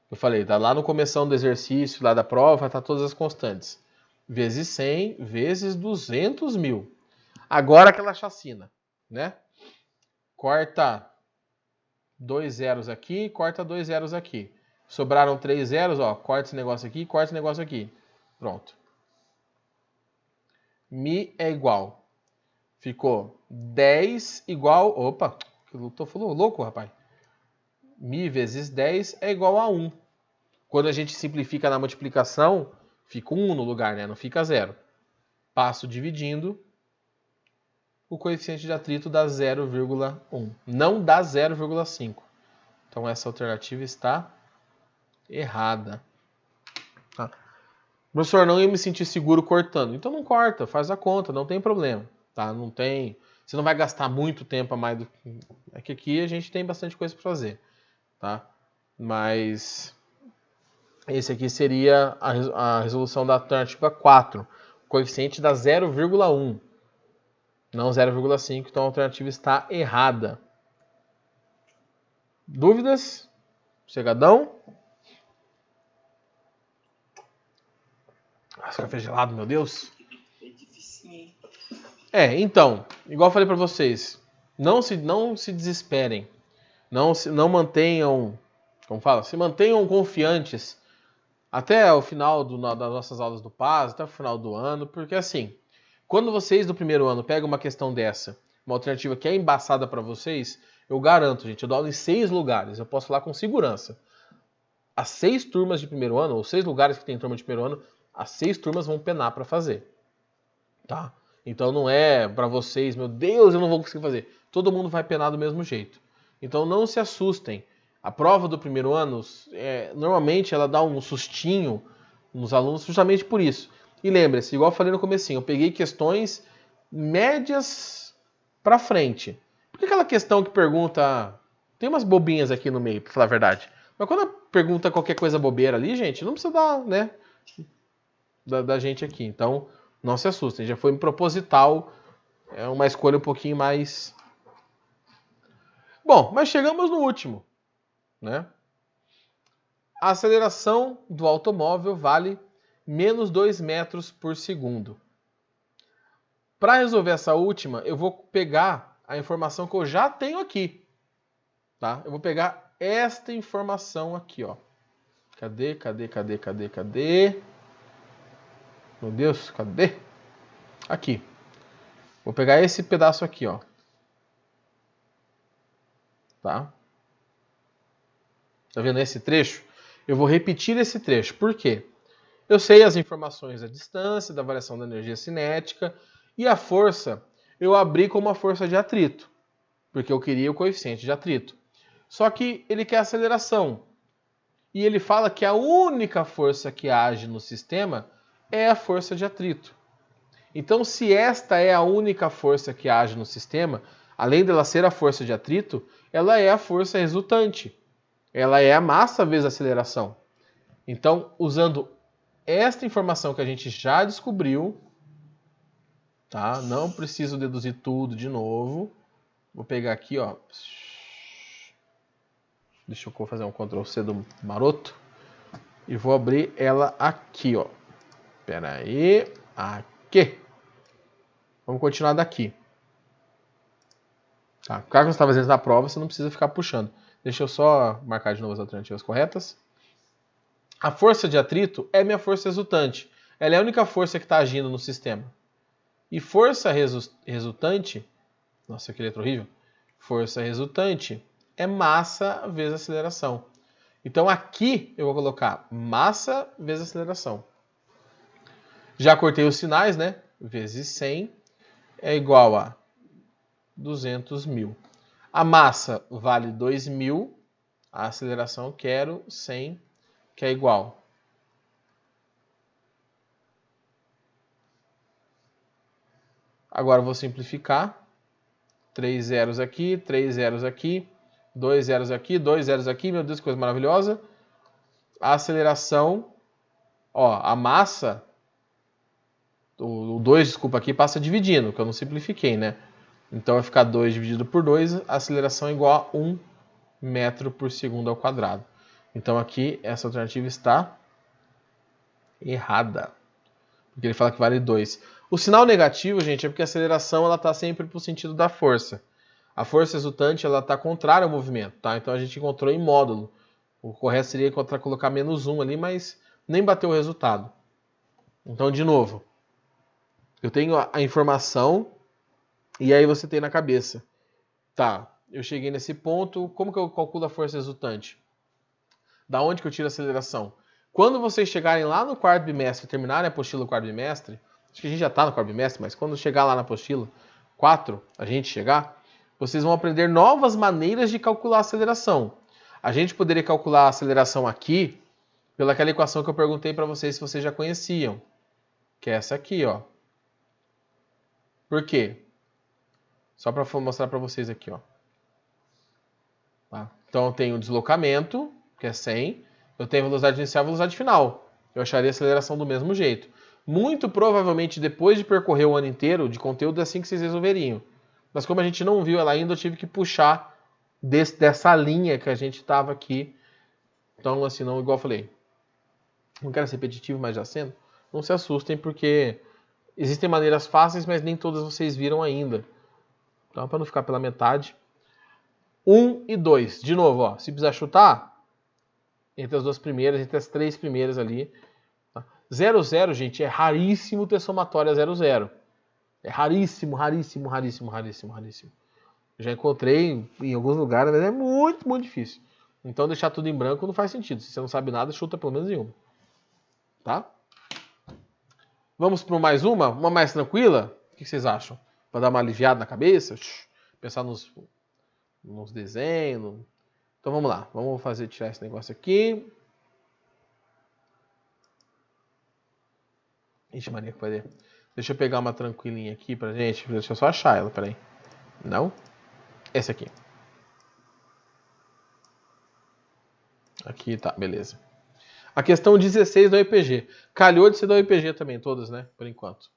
Eu falei, tá lá no começão do exercício, lá da prova, tá todas as constantes. Vezes 100, vezes 200 mil. Agora aquela chacina, né? Corta 2 zeros aqui, corta 2 zeros aqui. Sobraram 3 zeros, ó, corta esse negócio aqui, corta esse negócio aqui. Pronto. Mi é igual. Ficou 10 igual... Opa, eu tô falando louco, rapaz. Mi vezes 10 é igual a 1. Quando a gente simplifica na multiplicação, fica 1 no lugar, né? Não fica 0. Passo dividindo, o coeficiente de atrito dá 0,1. Não dá 0,5. Então essa alternativa está errada. Tá? Professor, não ia me sentir seguro cortando. Então não corta, faz a conta, não tem problema. Tá? Não tem... Você não vai gastar muito tempo a mais do... É que aqui a gente tem bastante coisa para fazer. Tá? Mas esse aqui seria a resolução da alternativa 4. O coeficiente dá 0,1. Não 0,5, então a alternativa está errada. Dúvidas? Chegadão? Nossa, café gelado, meu Deus. É difícil, hein? Então, igual eu falei para vocês, não se desesperem. Não mantenham, como fala, se mantenham confiantes até o final das nossas aulas do PAS, até o final do ano, porque assim, quando vocês do primeiro ano pegam uma questão dessa, uma alternativa que é embaçada para vocês, eu garanto, gente, eu dou aula em 6 lugares, eu posso falar com segurança. As 6 turmas de primeiro ano, ou 6 lugares que tem turma de primeiro ano, as 6 turmas vão penar para fazer. Tá? Então não é para vocês, meu Deus, eu não vou conseguir fazer. Todo mundo vai penar do mesmo jeito. Então não se assustem. A prova do primeiro ano, normalmente ela dá um sustinho nos alunos justamente por isso. E lembre-se, igual eu falei no comecinho, eu peguei questões médias para frente. Porque aquela questão que pergunta... Tem umas bobinhas aqui no meio, pra falar a verdade. Mas quando pergunta qualquer coisa bobeira ali, gente, não precisa dar, né? Da gente aqui. Então, não se assustem. Já foi proposital. É uma escolha um pouquinho mais... Bom, mas chegamos no último, né? A aceleração do automóvel vale menos 2 metros por segundo. Para resolver essa última, eu vou pegar a informação que eu já tenho aqui. Tá? Eu vou pegar esta informação aqui, ó. Cadê? Meu Deus, cadê? Aqui. Vou pegar esse pedaço aqui, ó. tá? Tá vendo esse trecho? Eu vou repetir esse trecho. Por quê? Eu sei as informações da distância, da variação da energia cinética e a força eu abri como a força de atrito, porque eu queria o coeficiente de atrito. Só que ele quer aceleração. E ele fala que a única força que age no sistema é a força de atrito. Então, se esta é a única força que age no sistema, além dela ser a força de atrito, ela é a força resultante. Ela é a massa vezes a aceleração. Então, usando esta informação que a gente já descobriu, tá? Não preciso deduzir tudo de novo. Vou pegar aqui, ó. Deixa eu fazer um Ctrl C do maroto. E vou abrir ela aqui, ó. Espera aí. Aqui. Vamos continuar daqui. Tá. Caso você está fazendo na prova, você não precisa ficar puxando. Deixa eu só marcar de novo as alternativas corretas. A força de atrito é minha força resultante. Ela é a única força que está agindo no sistema. E força resultante... Nossa, que letra horrível. Força resultante é massa vezes aceleração. Então aqui eu vou colocar massa vezes aceleração. Já cortei os sinais, né? Vezes 100 é igual a 200 mil. A massa vale 2.000. A aceleração eu quero 100, que é igual. Agora eu vou simplificar. 3 zeros aqui, 3 zeros aqui, 2 zeros aqui, 2 zeros aqui. Meu Deus, que coisa maravilhosa. A aceleração, ó, a massa, o 2, desculpa, aqui passa dividindo, que eu não simplifiquei, né? Então vai ficar 2 dividido por 2, a aceleração é igual a 1 metro por segundo ao quadrado. Então aqui essa alternativa está errada. Porque ele fala que vale 2. O sinal negativo, gente, é porque a aceleração está sempre para o sentido da força. A força resultante está contrária ao movimento, tá? Então a gente encontrou em módulo. O correto seria colocar menos 1 ali, mas nem bateu o resultado. Então, de novo, eu tenho a informação e aí você tem na cabeça. Tá, eu cheguei nesse ponto, como que eu calculo a força resultante? Da onde que eu tiro a aceleração? Quando vocês chegarem lá no quarto bimestre, terminarem a apostila do quarto bimestre, acho que a gente já está no quarto bimestre, mas quando chegar lá na apostila 4, a gente chegar, vocês vão aprender novas maneiras de calcular a aceleração. A gente poderia calcular a aceleração aqui pelaquela equação que eu perguntei para vocês se vocês já conheciam, que é essa aqui, ó. Por quê? Só para mostrar para vocês aqui, ó. Tá? Então eu tenho o deslocamento, que é 100, eu tenho a velocidade inicial e a velocidade final. Eu acharia a aceleração do mesmo jeito. Muito provavelmente, depois de percorrer o ano inteiro de conteúdo, é assim que vocês resolveriam. Mas como a gente não viu ela ainda, eu tive que puxar dessa linha que a gente estava aqui. Então, assim, não, igual eu falei, não quero ser repetitivo, mas já sendo, não se assustem, porque existem maneiras fáceis, mas nem todas vocês viram ainda. Então, para não ficar pela metade. 1 e 2. De novo, ó, se precisar chutar, entre as duas primeiras, entre as três primeiras ali. 0, 0, gente, é raríssimo ter somatória 0, 0. É raríssimo, raríssimo, raríssimo, raríssimo, raríssimo. Eu já encontrei em alguns lugares, mas é muito, muito difícil. Então deixar tudo em branco não faz sentido. Se você não sabe nada, chuta pelo menos em uma. Tá? Vamos para mais uma mais tranquila? O que vocês acham? Para dar uma aliviada na cabeça? Pensar nos desenhos. Então vamos lá. Vamos tirar esse negócio aqui. Ixi, Maria, cadê? Deixa eu pegar uma tranquilinha aqui pra gente. Deixa eu só achar ela, peraí. Não? Esse aqui. Aqui tá, beleza. A questão 16 do IPG. Calhou de ser do IPG também, todas, né? Por enquanto.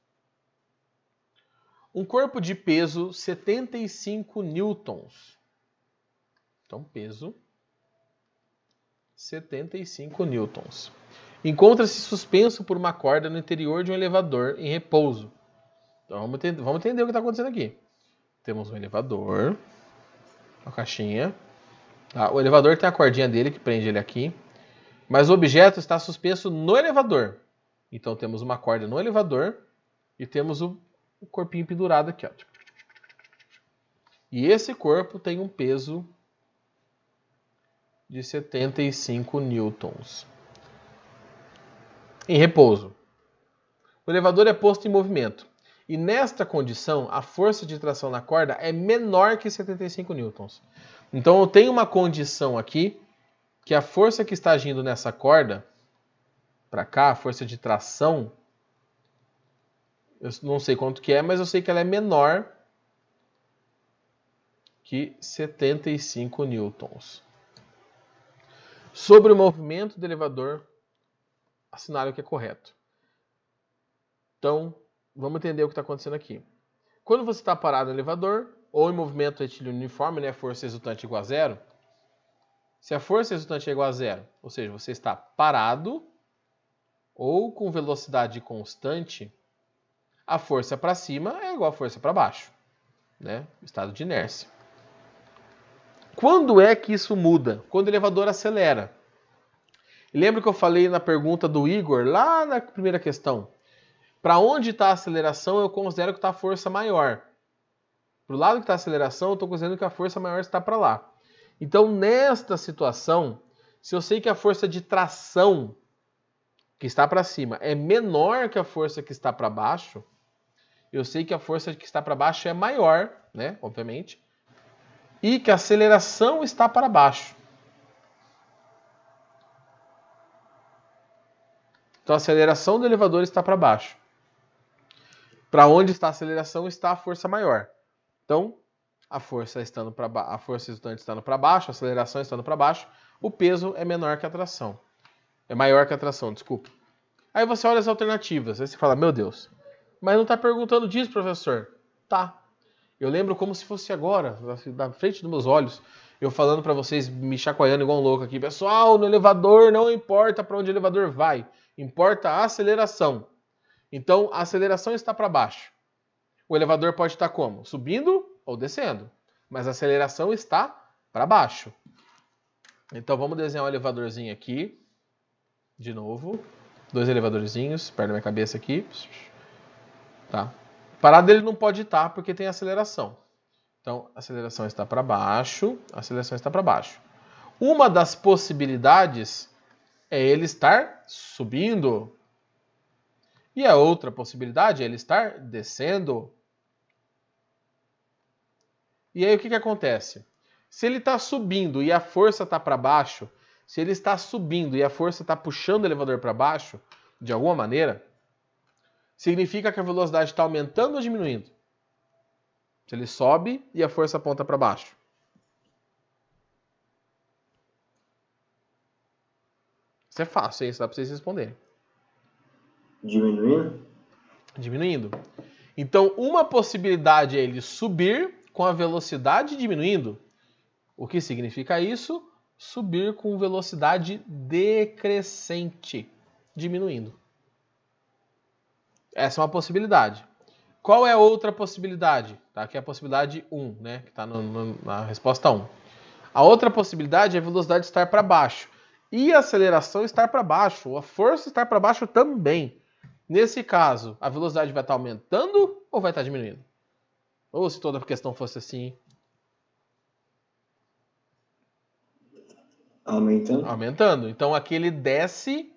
Um corpo de peso 75 newtons. Então, peso 75 newtons. Encontra-se suspenso por uma corda no interior de um elevador em repouso. Então, vamos entender o que está acontecendo aqui. Temos um elevador, uma caixinha. Tá? O elevador tem a cordinha dele que prende ele aqui. Mas o objeto está suspenso no elevador. Então temos uma corda no elevador e temos o corpinho pendurado aqui. Ó. E esse corpo tem um peso de 75 newtons. Em repouso. O elevador é posto em movimento. E nesta condição, a força de tração na corda é menor que 75 newtons. Então eu tenho uma condição aqui que a força que está agindo nessa corda, para cá, a força de tração, eu não sei quanto que é, mas eu sei que ela é menor que 75 newtons. Sobre o movimento do elevador, assinale o que é correto. Então, vamos entender o que está acontecendo aqui. Quando você está parado no elevador, ou em movimento retilíneo uniforme, né, força resultante igual a zero, se a força resultante é igual a zero, ou seja, você está parado ou com velocidade constante, a força para cima é igual a força para baixo, né? Estado de inércia. Quando é que isso muda? Quando o elevador acelera. Lembra que eu falei na pergunta do Igor, lá na primeira questão? Para onde está a aceleração, eu considero que está a força maior. Para o lado que está a aceleração, eu estou considerando que a força maior está para lá. Então, nesta situação, se eu sei que a força de tração que está para cima é menor que a força que está para baixo, eu sei que a força que está para baixo é maior, né, obviamente, e que a aceleração está para baixo. Então, a aceleração do elevador está para baixo. Para onde está a aceleração está a força maior. Então, a força resultante estando para baixo, a aceleração estando para baixo, o peso é menor que a tração. É maior que a tração, desculpa. Aí você olha as alternativas, aí você fala, meu Deus, mas não está perguntando disso, professor? Tá. Eu lembro como se fosse agora, na frente dos meus olhos, eu falando para vocês, me chacoalhando igual um louco aqui. Pessoal, no elevador não importa para onde o elevador vai, importa a aceleração. Então, a aceleração está para baixo. O elevador pode estar como? Subindo ou descendo. Mas a aceleração está para baixo. Então, vamos desenhar um elevadorzinho aqui. De novo. 2 elevadorzinhos, perto da minha cabeça aqui. Tá. Parado ele não pode estar porque tem aceleração. Então, a aceleração está para baixo. A aceleração está para baixo. Uma das possibilidades é ele estar subindo. E a outra possibilidade é ele estar descendo. E aí o que acontece? Se ele está subindo e a força está para baixo, se ele está subindo e a força está puxando o elevador para baixo, de alguma maneira, significa que a velocidade está aumentando ou diminuindo? Se ele sobe e a força aponta para baixo. Isso é fácil, isso dá para vocês responderem. Diminuindo? Diminuindo. Então, uma possibilidade é ele subir com a velocidade diminuindo. O que significa isso? Subir com velocidade decrescente, diminuindo. Essa é uma possibilidade. Qual é a outra possibilidade? Tá? Aqui é a possibilidade 1, né? Que está na resposta 1. A outra possibilidade é a velocidade estar para baixo. E a aceleração estar para baixo, ou a força estar para baixo também. Nesse caso, a velocidade vai estar aumentando ou vai estar diminuindo? Ou se toda a questão fosse assim... Aumentando. Aumentando. Então aqui ele desce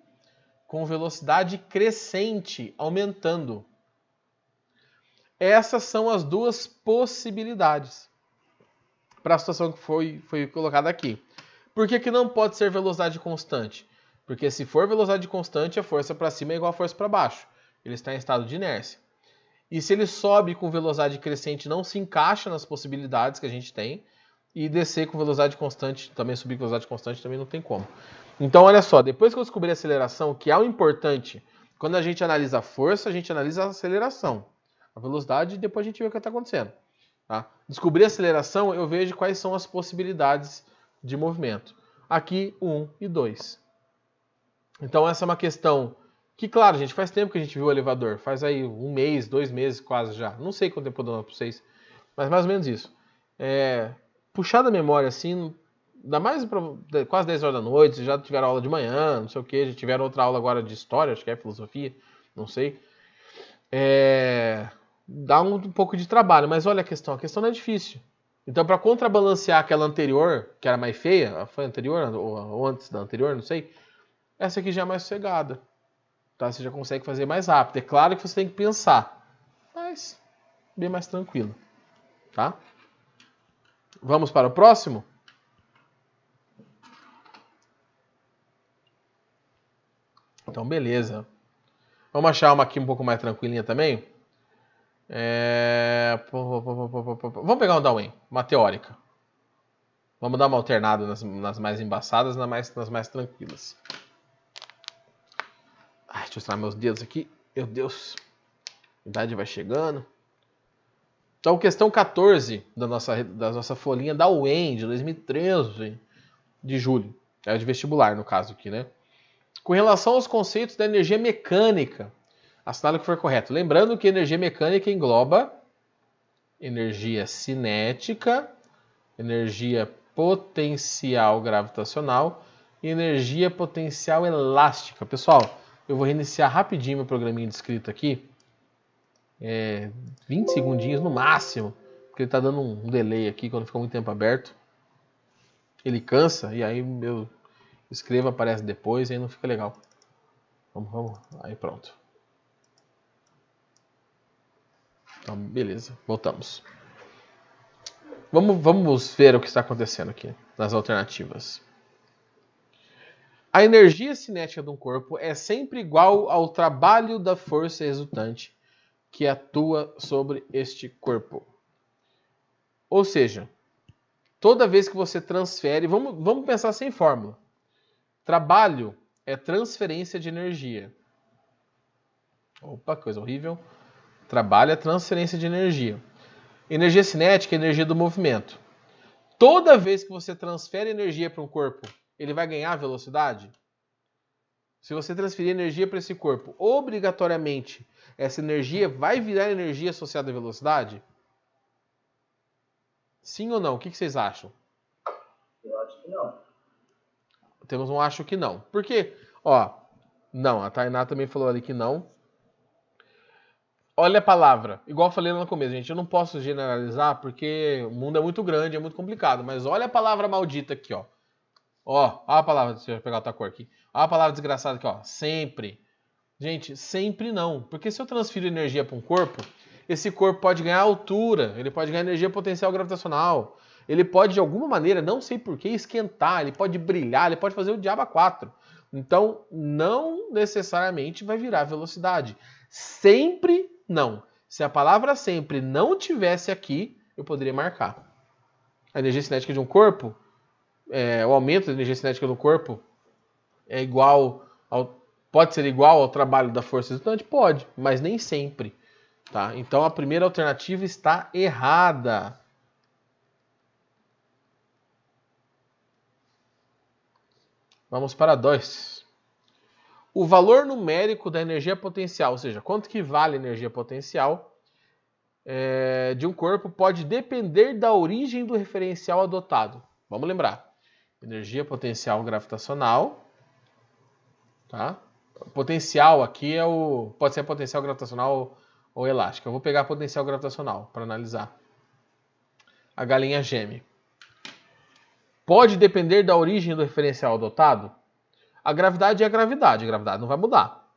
com velocidade crescente, aumentando. Essas são as duas possibilidades para a situação que foi colocada aqui. Por que não pode ser velocidade constante? Porque se for velocidade constante, a força para cima é igual a força para baixo. Ele está em estado de inércia. E se ele sobe com velocidade crescente, não se encaixa nas possibilidades que a gente tem. E descer com velocidade constante, também subir com velocidade constante, também não tem como. Então, olha só, depois que eu descobri a aceleração, que é o importante, quando a gente analisa a força, a gente analisa a aceleração. A velocidade, e depois a gente vê o que está acontecendo. Tá? Descobri a aceleração, eu vejo quais são as possibilidades de movimento. Aqui, 1 e 2. Então, essa é uma questão que, claro, gente, faz tempo que a gente viu o elevador. Faz aí 1 mês, 2 meses quase já. Não sei quanto tempo eu dou para vocês, mas mais ou menos isso. Puxar da memória, assim, ainda mais pra quase 10 horas da noite, já tiveram aula de manhã, não sei o que, já tiveram outra aula agora de história, acho que é filosofia, não sei. Dá um pouco de trabalho, mas olha a questão não é difícil. Então, para contrabalancear aquela anterior, que era mais feia, foi anterior ou antes da anterior, não sei, essa aqui já é mais sossegada. Tá? Você já consegue fazer mais rápido. É claro que você tem que pensar, mas bem mais tranquilo. Tá? Vamos para o próximo? Então, beleza. Vamos achar uma aqui um pouco mais tranquilinha também. Vamos pegar um Darwin, uma teórica. Vamos dar uma alternada nas mais embaçadas e nas mais tranquilas. Ai, deixa eu tirar meus dedos aqui. Meu Deus. A idade vai chegando. Então, questão 14 da nossa folhinha da UEM de 2013, de julho. É de vestibular, no caso aqui, né? Com relação aos conceitos da energia mecânica, assinale o que for correto. Lembrando que energia mecânica engloba energia cinética, energia potencial gravitacional e energia potencial elástica. Pessoal, eu vou reiniciar rapidinho meu programinha de escrita aqui. 20 segundinhos no máximo, porque ele está dando um delay aqui quando fica muito tempo aberto. Ele cansa e aí eu escrevo, aparece depois e aí não fica legal. Vamos. Aí pronto. Então, beleza, voltamos. Vamos ver o que está acontecendo aqui nas alternativas. A energia cinética de um corpo é sempre igual ao trabalho da força resultante que atua sobre este corpo. Ou seja, toda vez que você transfere... Vamos pensar sem fórmula. Trabalho é transferência de energia. Opa, coisa horrível. Trabalho é transferência de energia. Energia cinética é energia do movimento. Toda vez que você transfere energia para um corpo, ele vai ganhar velocidade? Se você transferir energia para esse corpo, obrigatoriamente, essa energia vai virar energia associada à velocidade? Sim ou não? O que vocês acham? Eu acho que não. Temos um acho que não. Por quê? Não, a Tainá também falou ali que não. Olha a palavra. Igual eu falei lá no começo, gente, eu não posso generalizar porque o mundo é muito grande, é muito complicado. Mas olha a palavra maldita aqui, ó. Olha a palavra, deixa eu pegar outra cor aqui. Olha a palavra desgraçada aqui, ó. Sempre. Gente, sempre não. Porque se eu transfiro energia para um corpo, esse corpo pode ganhar altura, ele pode ganhar energia potencial gravitacional, ele pode, de alguma maneira, não sei porquê, esquentar, ele pode brilhar, ele pode fazer o diabo a 4. Então, não necessariamente vai virar velocidade. Sempre não. Se a palavra sempre não tivesse aqui, eu poderia marcar. A energia cinética de um corpo, o aumento da energia cinética do corpo é igual pode ser igual ao trabalho da força resultante? Pode, mas nem sempre. Tá? Então a primeira alternativa está errada. Vamos para 2. O valor numérico da energia potencial, ou seja, quanto que vale a energia potencial de um corpo, pode depender da origem do referencial adotado. Vamos lembrar. Energia potencial gravitacional. Tá? Potencial aqui pode ser potencial gravitacional ou elástica. Eu vou pegar potencial gravitacional para analisar. A galinha geme. Pode depender da origem do referencial adotado? A gravidade é a gravidade não vai mudar.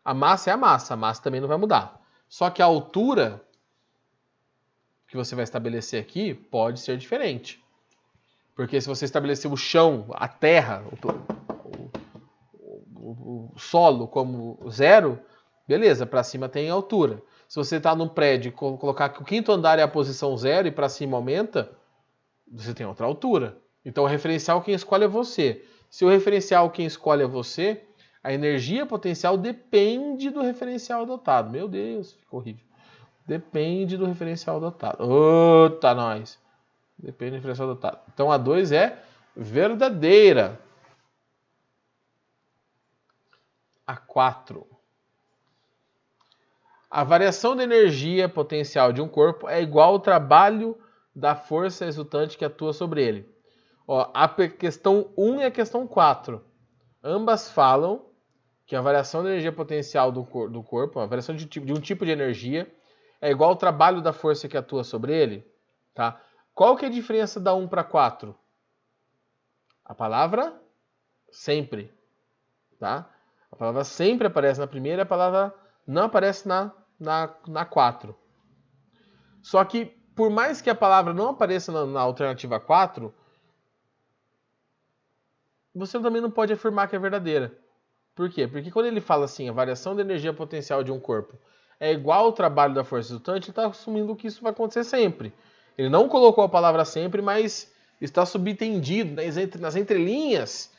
A massa é a massa também não vai mudar. Só que a altura que você vai estabelecer aqui pode ser diferente. Porque se você estabelecer o chão, a terra, o solo como 0, beleza, para cima tem altura. Se você está num prédio e colocar que o quinto andar é a posição 0 e para cima aumenta, você tem outra altura. Então o referencial quem escolhe é você. Se o referencial quem escolhe é você, a energia potencial depende do referencial adotado. Meu Deus, ficou horrível. Depende do referencial adotado. Ota, nós. Depende do referencial adotado. Então a 2 é verdadeira. A 4. A variação de energia potencial de um corpo é igual ao trabalho da força resultante que atua sobre ele. A questão 1 e a questão 4. Ambas falam que a variação de energia potencial do corpo, a variação de um tipo de energia, é igual ao trabalho da força que atua sobre ele. Tá? Qual que é a diferença da 1 para 4? A palavra sempre, tá? A palavra sempre aparece na primeira, a palavra não aparece na 4. Só que, por mais que a palavra não apareça na alternativa 4, você também não pode afirmar que é verdadeira. Por quê? Porque quando ele fala assim, a variação da energia potencial de um corpo é igual ao trabalho da força resultante, ele está assumindo que isso vai acontecer sempre. Ele não colocou a palavra sempre, mas está subentendido nas entrelinhas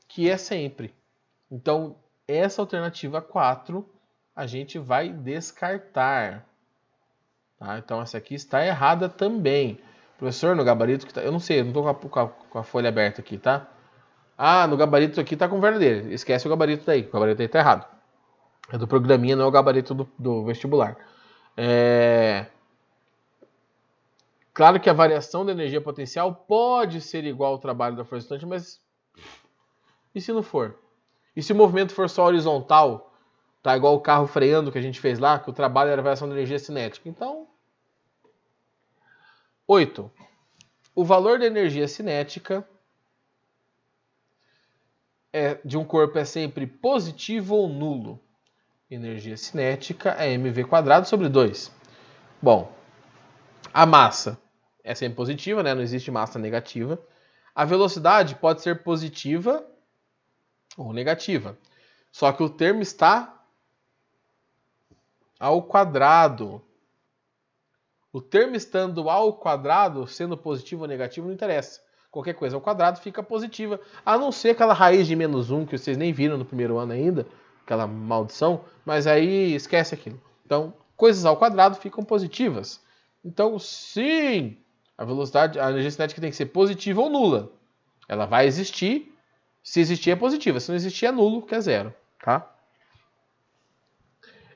que é sempre. Então, essa alternativa 4 a gente vai descartar. Tá? Então, essa aqui está errada também. Professor, no gabarito que tá... Eu não sei, eu não estou com a folha aberta aqui, tá? Ah, no gabarito aqui tá com verdadeiro. Esquece o gabarito daí. O gabarito aí tá errado. É do programinha, não é o gabarito do vestibular. Claro que a variação da energia potencial pode ser igual ao trabalho da força resultante, mas e se não for? E se o movimento for só horizontal, tá igual o carro freando que a gente fez lá, que o trabalho era a variação da energia cinética. Então, 8. O valor da energia cinética de um corpo é sempre positivo ou nulo. Energia cinética é mv² sobre 2. Bom, a massa é sempre positiva, né? Não existe massa negativa. A velocidade pode ser positiva ou negativa. Só que o termo está ao quadrado. O termo estando ao quadrado, sendo positivo ou negativo, não interessa. Qualquer coisa ao quadrado fica positiva. A não ser aquela raiz de -1 que vocês nem viram no primeiro ano ainda. Aquela maldição. Mas aí esquece aquilo. Então, coisas ao quadrado ficam positivas. Então, sim, a velocidade, a energia cinética tem que ser positiva ou nula. Ela vai existir. Se existir é positiva. Se não existir é nulo, que é zero. Tá?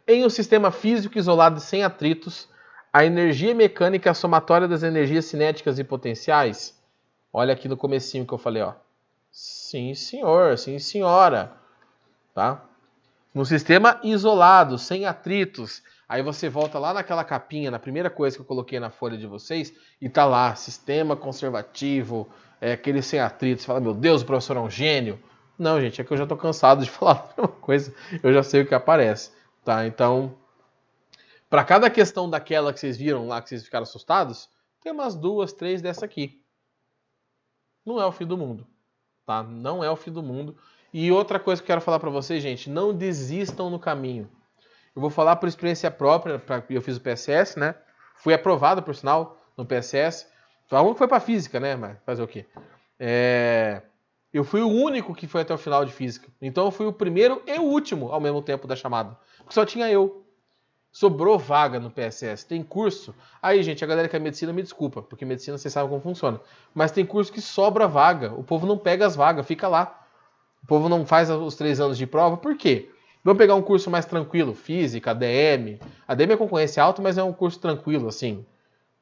Em um sistema físico isolado e sem atritos, a energia mecânica é a somatória das energias cinéticas e potenciais. Olha aqui no comecinho que eu falei, ó. Sim, senhor, sim, senhora. Tá? No sistema isolado, sem atritos. Aí você volta lá naquela capinha, na primeira coisa que eu coloquei na folha de vocês, e tá lá, sistema conservativo, aquele sem atritos. Você fala, meu Deus, o professor é um gênio. Não, gente, é que eu já tô cansado de falar a mesma coisa. Eu já sei o que aparece. Tá? Então, para cada questão daquela que vocês viram lá, que vocês ficaram assustados, tem umas 2, 3 dessa aqui. Não é o fim do mundo, tá? Não é o fim do mundo. E outra coisa que eu quero falar para vocês, gente, não desistam no caminho. Eu vou falar por experiência própria, eu fiz o PSS, né? Fui aprovado, por sinal, no PSS. Só um que foi para física, né? Mas fazer o quê? Eu fui o único que foi até o final de física. Então eu fui o primeiro e o último ao mesmo tempo da chamada. Porque só tinha eu. Sobrou vaga no PSS, tem curso. Aí, gente, a galera que é medicina me desculpa, porque medicina vocês sabem como funciona. Mas tem curso que sobra vaga, o povo não pega as vagas, fica lá. O povo não faz os 3 anos de prova, por quê? Vamos pegar um curso mais tranquilo, física, ADM. ADM é concorrência alta, mas é um curso tranquilo, assim,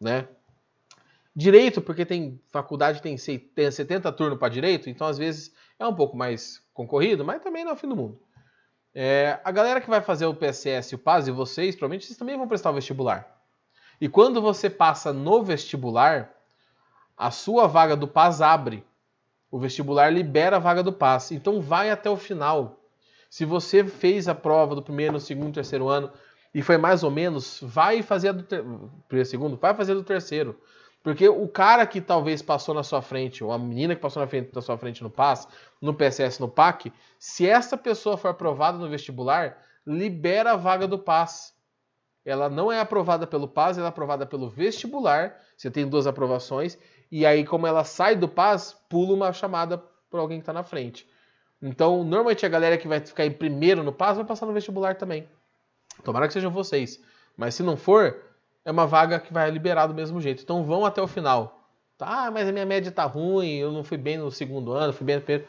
né? Direito, porque tem faculdade, tem 70 turnos para direito, então às vezes é um pouco mais concorrido, mas também não é o fim do mundo. A galera que vai fazer o PSS e o PAS, e vocês, provavelmente vocês também vão prestar o vestibular. E quando você passa no vestibular, a sua vaga do PAS abre. O vestibular libera a vaga do PAS. Então vai até o final. Se você fez a prova do primeiro, segundo, terceiro ano e foi mais ou menos, vai fazer a do primeiro, segundo, vai fazer a do terceiro. Porque o cara que talvez passou na sua frente, ou a menina que passou na sua frente no PAS, no PSS, no PAC, se essa pessoa for aprovada no vestibular, libera a vaga do PAS. Ela não é aprovada pelo PAS, ela é aprovada pelo vestibular. Você tem 2 aprovações. E aí, como ela sai do PAS, pula uma chamada por alguém que está na frente. Então, normalmente a galera que vai ficar em primeiro no PAS vai passar no vestibular também. Tomara que sejam vocês. Mas se não for, é uma vaga que vai liberar do mesmo jeito. Então vão até o final. Tá, mas a minha média tá ruim, eu não fui bem no segundo ano, fui bem no primeiro.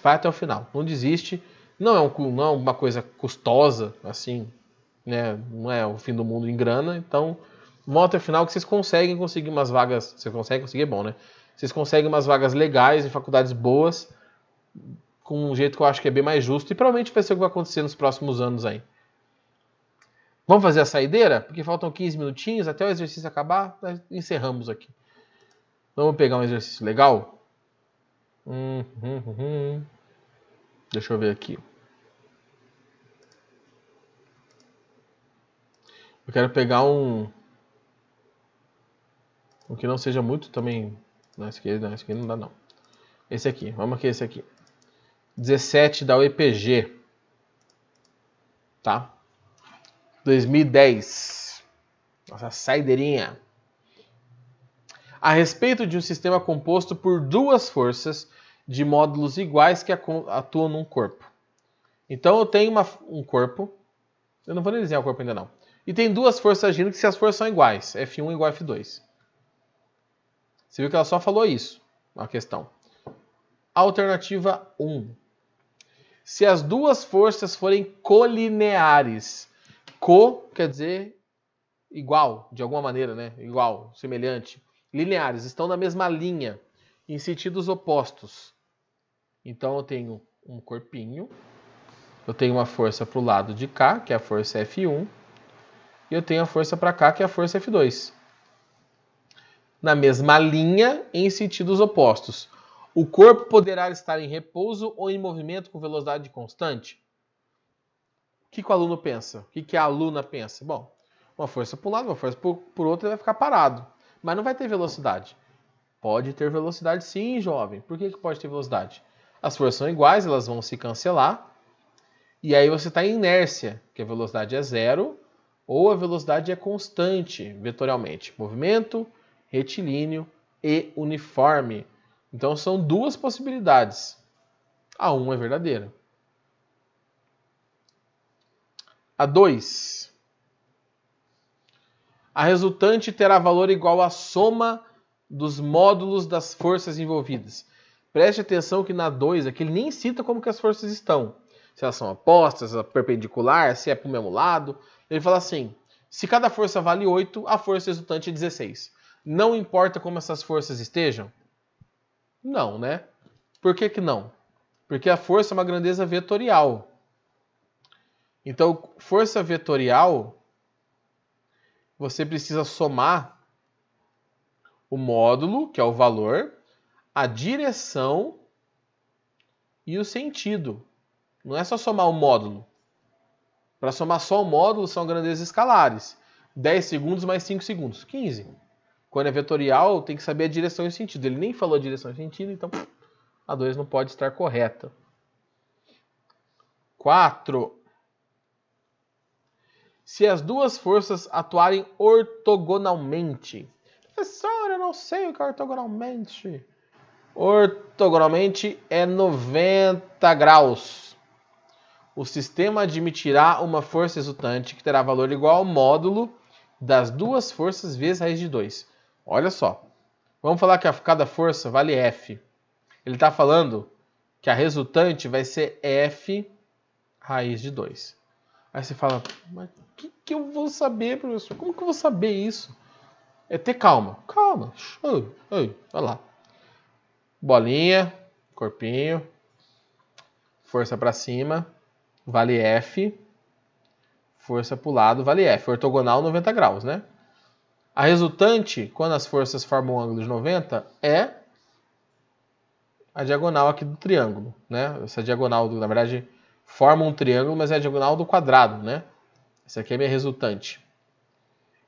Vai até o final. Não desiste. Não é uma coisa custosa, assim, né? Não é o fim do mundo em grana. Então, vão até o final que vocês conseguem conseguir umas vagas. Vocês conseguem conseguir, é bom, né? Vocês conseguem umas vagas legais em faculdades boas, com um jeito que eu acho que é bem mais justo. E provavelmente vai ser o que vai acontecer nos próximos anos aí. Vamos fazer a saideira? Porque faltam 15 minutinhos até o exercício acabar. Nós encerramos aqui. Vamos pegar um exercício legal? Deixa eu ver aqui. Eu quero pegar um que não seja muito também. Não, esse aqui não dá não. Esse aqui, vamos aqui, esse aqui. 17 da UEPG. Tá? 2010. Nossa saideirinha. A respeito de um sistema composto por duas forças de módulos iguais que atuam num corpo. Então eu tenho um corpo. Eu não vou nem desenhar o corpo ainda não. E tem duas forças agindo que se as forças são iguais. F1 igual a F2. Você viu que ela só falou isso. Uma questão. Alternativa 1. Se as duas forças forem colineares. Co quer dizer igual, de alguma maneira, né? Igual, semelhante. Lineares, estão na mesma linha, em sentidos opostos. Então eu tenho um corpinho. Eu tenho uma força para o lado de cá, que é a força F1. E eu tenho a força para cá, que é a força F2. Na mesma linha, em sentidos opostos. O corpo poderá estar em repouso ou em movimento com velocidade constante? O que o aluno pensa? O que a aluna pensa? Bom, uma força para um lado, uma força por outro, ele vai ficar parado. Mas não vai ter velocidade. Pode ter velocidade sim, jovem. Por que pode ter velocidade? As forças são iguais, elas vão se cancelar. E aí você está em inércia, que a velocidade é zero, ou a velocidade é constante, vetorialmente. Movimento, retilíneo e uniforme. Então são duas possibilidades. A 1 é verdadeira. A 2. A resultante terá valor igual à soma dos módulos das forças envolvidas. Preste atenção que na 2 aqui ele nem cita como que as forças estão. Se elas são opostas, perpendicular, se é para o mesmo lado. Ele fala assim, se cada força vale 8, a força resultante é 16. Não importa como essas forças estejam? Não, né? Por que não? Porque a força é uma grandeza vetorial. Então, força vetorial, você precisa somar o módulo, que é o valor, a direção e o sentido. Não é só somar o módulo. Para somar só o módulo, são grandezas escalares. 10 segundos mais 5 segundos, 15. Quando é vetorial, tem que saber a direção e o sentido. Ele nem falou a direção e sentido, então a 2 não pode estar correta. 4. Se as duas forças atuarem ortogonalmente. Professor, eu não sei o que é ortogonalmente. Ortogonalmente é 90 graus. O sistema admitirá uma força resultante que terá valor igual ao módulo das duas forças vezes raiz de 2. Olha só. Vamos falar que cada força vale F. Ele está falando que a resultante vai ser F raiz de 2. Aí você fala, mas o que eu vou saber, professor? Como que eu vou saber isso? É ter calma. Calma. Olha lá. Bolinha, corpinho, força para cima, vale F. Força para o lado, vale F. Ortogonal, 90 graus, né? A resultante, quando as forças formam um ângulo de 90, é a diagonal aqui do triângulo, né? Essa diagonal, na verdade, forma um triângulo, mas é a diagonal do quadrado, né? Essa aqui é a minha resultante.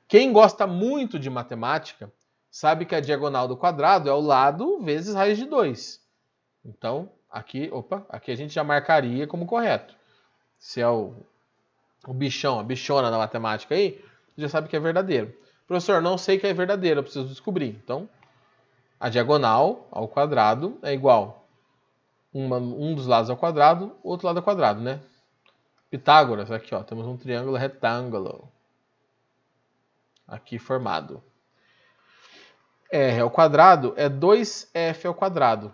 Quem gosta muito de matemática sabe que a diagonal do quadrado é o lado vezes raiz de 2. Então, aqui a gente já marcaria como correto. Se é o bichão, a bichona na matemática aí, já sabe que é verdadeiro. Professor, não sei que é verdadeiro, eu preciso descobrir. Então, a diagonal ao quadrado é igual. Um dos lados ao quadrado, outro lado ao quadrado, né? Pitágoras, aqui ó, temos um triângulo retângulo. Aqui formado. R ao quadrado é 2F ao quadrado.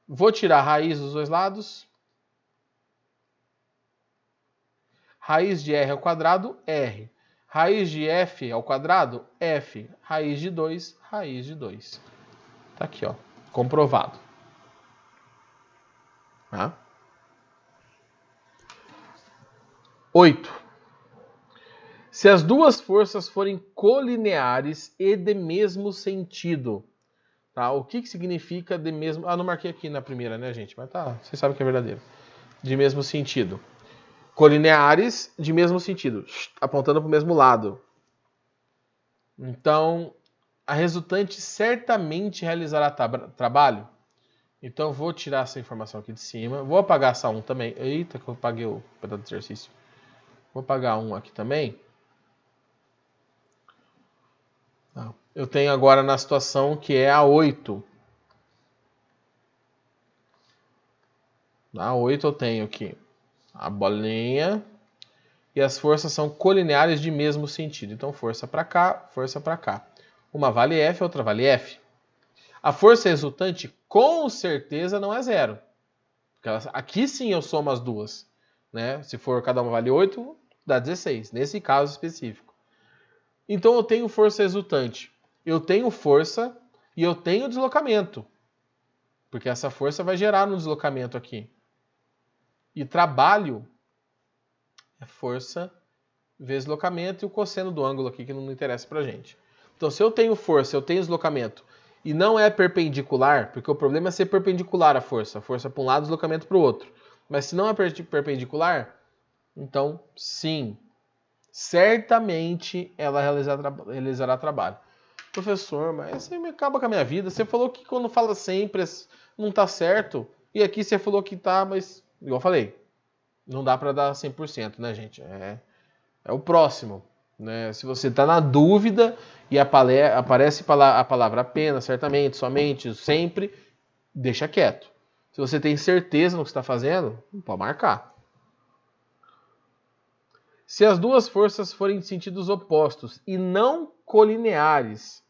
Vou tirar a raiz dos dois lados. Raiz de R ao quadrado, R. Raiz de F ao quadrado, F. Raiz de 2, raiz de 2. Tá aqui, ó. Comprovado. Tá? 8. Se as duas forças forem colineares e de mesmo sentido, Tá? O que significa de mesmo... não marquei aqui na primeira, né, gente? Mas tá, vocês sabem que é verdadeiro. De mesmo sentido. Colineares de mesmo sentido, apontando para o mesmo lado. Então, a resultante certamente realizará trabalho. Então, eu vou tirar essa informação aqui de cima. Vou apagar essa 1 também. Eita, que eu apaguei o pedaço do exercício. Vou apagar 1 aqui também. Eu tenho agora na situação que é a 8. Na 8 eu tenho aqui a bolinha. E as forças são colineares de mesmo sentido. Então, força para cá, força para cá. Uma vale F, outra vale F. A força resultante, com certeza, não é 0. Porque aqui sim eu somo as duas. Né? Se for cada uma vale 8, dá 16. Nesse caso específico. Então, eu tenho força resultante. Eu tenho força e eu tenho deslocamento. Porque essa força vai gerar no deslocamento aqui. E trabalho é força vezes deslocamento e o cosseno do ângulo aqui que não interessa pra gente. Então, se eu tenho força, eu tenho deslocamento e não é perpendicular, porque o problema é ser perpendicular a força para um lado, deslocamento para o outro. Mas se não é perpendicular, então sim, certamente ela realizará trabalho. Professor, mas você me acaba com a minha vida. Você falou que quando fala sempre não tá certo, e aqui você falou que tá, mas igual eu falei, não dá para dar 100%, né, gente? É o próximo. Né? Se você está na dúvida e aparece a palavra apenas, certamente, somente, sempre, deixa quieto. Se você tem certeza no que está fazendo, pode marcar. Se as duas forças forem em sentidos opostos e não colineares,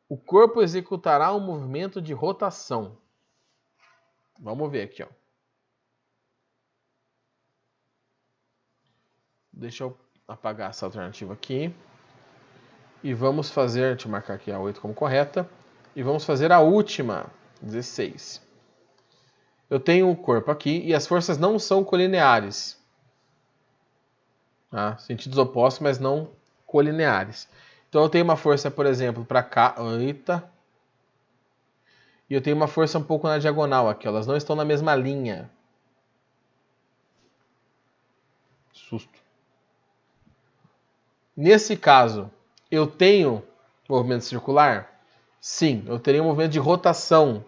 o corpo executará um movimento de rotação. Vamos ver aqui, ó. Deixa eu apagar essa alternativa aqui. E vamos fazer, deixa eu marcar aqui a 8 como correta. E vamos fazer a última, 16. Eu tenho um corpo aqui e as forças não são colineares. Tá? Sentidos opostos, mas não colineares. Então eu tenho uma força, por exemplo, para cá. Eita. E eu tenho uma força um pouco na diagonal aqui. Elas não estão na mesma linha. Susto. Nesse caso, eu tenho movimento circular? Sim, eu teria um movimento de rotação,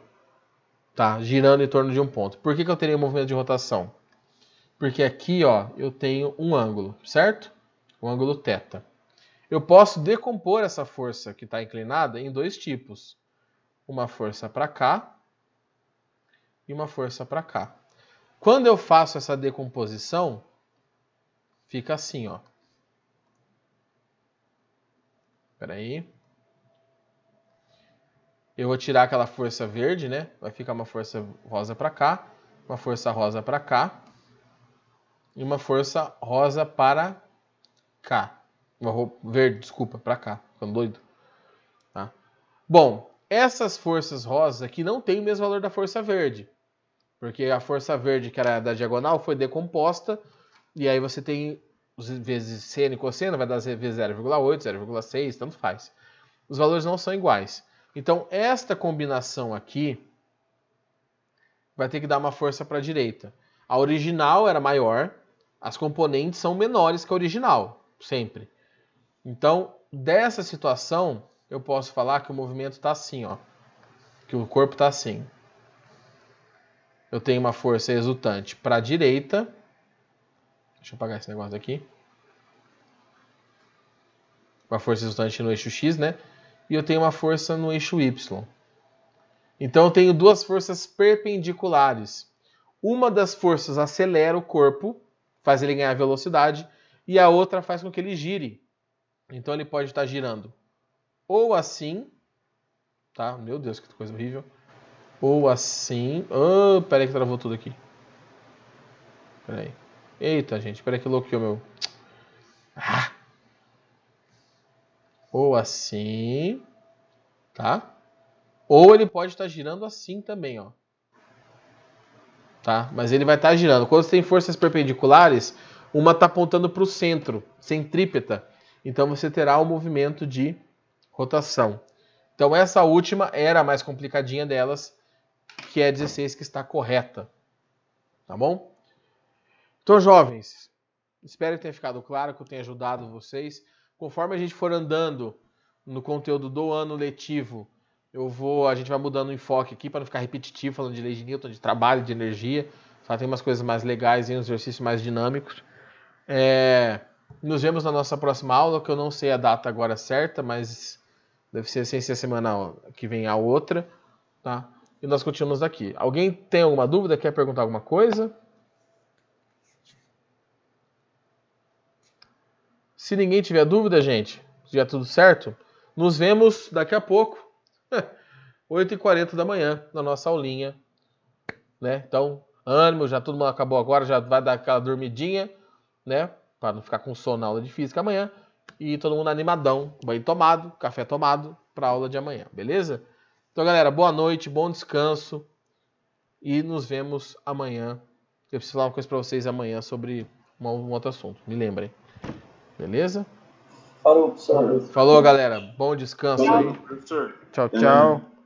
tá? Girando em torno de um ponto. Por que eu teria um movimento de rotação? Porque aqui, ó, eu tenho um ângulo, certo? Um ângulo θ. Eu posso decompor essa força que está inclinada em dois tipos. Uma força para cá e uma força para cá. Quando eu faço essa decomposição, fica assim, ó. Espera aí. Eu vou tirar aquela força verde, né? Vai ficar uma força rosa para cá, uma força rosa para cá e uma força rosa para cá. Verde, desculpa, para cá. Ficando doido. Tá? Bom, essas forças rosas aqui não têm o mesmo valor da força verde. Porque a força verde, que era da diagonal, foi decomposta. E aí você tem vezes seno e cosseno, vai dar vezes 0,8, 0,6, tanto faz. Os valores não são iguais. Então, esta combinação aqui vai ter que dar uma força para a direita. A original era maior, as componentes são menores que a original, sempre. Então, dessa situação, eu posso falar que o movimento está assim, ó. Que o corpo está assim. Eu tenho uma força resultante para a direita. Deixa eu apagar esse negócio aqui. Uma força resultante no eixo X, né? E eu tenho uma força no eixo Y. Então eu tenho duas forças perpendiculares. Uma das forças acelera o corpo, faz ele ganhar velocidade, e a outra faz com que ele gire. Então ele pode estar girando ou assim, tá? Meu Deus, que coisa horrível. Ou assim. Oh, peraí que travou tudo aqui. Peraí. Eita, gente, peraí que bloqueou meu. Ah. Ou assim, tá? Ou ele pode estar girando assim também, ó. Tá? Mas ele vai estar girando. Quando você tem forças perpendiculares, uma está apontando para o centro, centrípeta. Então você terá um movimento de rotação. Então essa última era a mais complicadinha delas, que é a 16, que está correta. Tá bom? Então, jovens, espero que tenha ficado claro, que eu tenha ajudado vocês. Conforme a gente for andando no conteúdo do ano letivo, a gente vai mudando o enfoque aqui para não ficar repetitivo, falando de lei de Newton, de trabalho, de energia. Só tem umas coisas mais legais e uns exercícios mais dinâmicos. Nos vemos na nossa próxima aula, que eu não sei a data agora certa, mas deve ser sem ser a semana que vem a outra, tá? E nós continuamos daqui. Alguém tem alguma dúvida? Quer perguntar alguma coisa? Se ninguém tiver dúvida, gente, se tiver tudo certo, nos vemos daqui a pouco, 8h40 da manhã, na nossa aulinha, né? Então, ânimo, já todo mundo acabou agora, já vai dar aquela dormidinha, né? Para não ficar com sono na aula de física amanhã. E todo mundo animadão, banho tomado, café tomado, para a aula de amanhã, beleza? Então, galera, boa noite, bom descanso e nos vemos amanhã. Eu preciso falar uma coisa para vocês amanhã sobre um outro assunto, me lembrem. Beleza? Falou, professor. Falou, galera. Bom descanso aí. Professor. Tchau, tchau.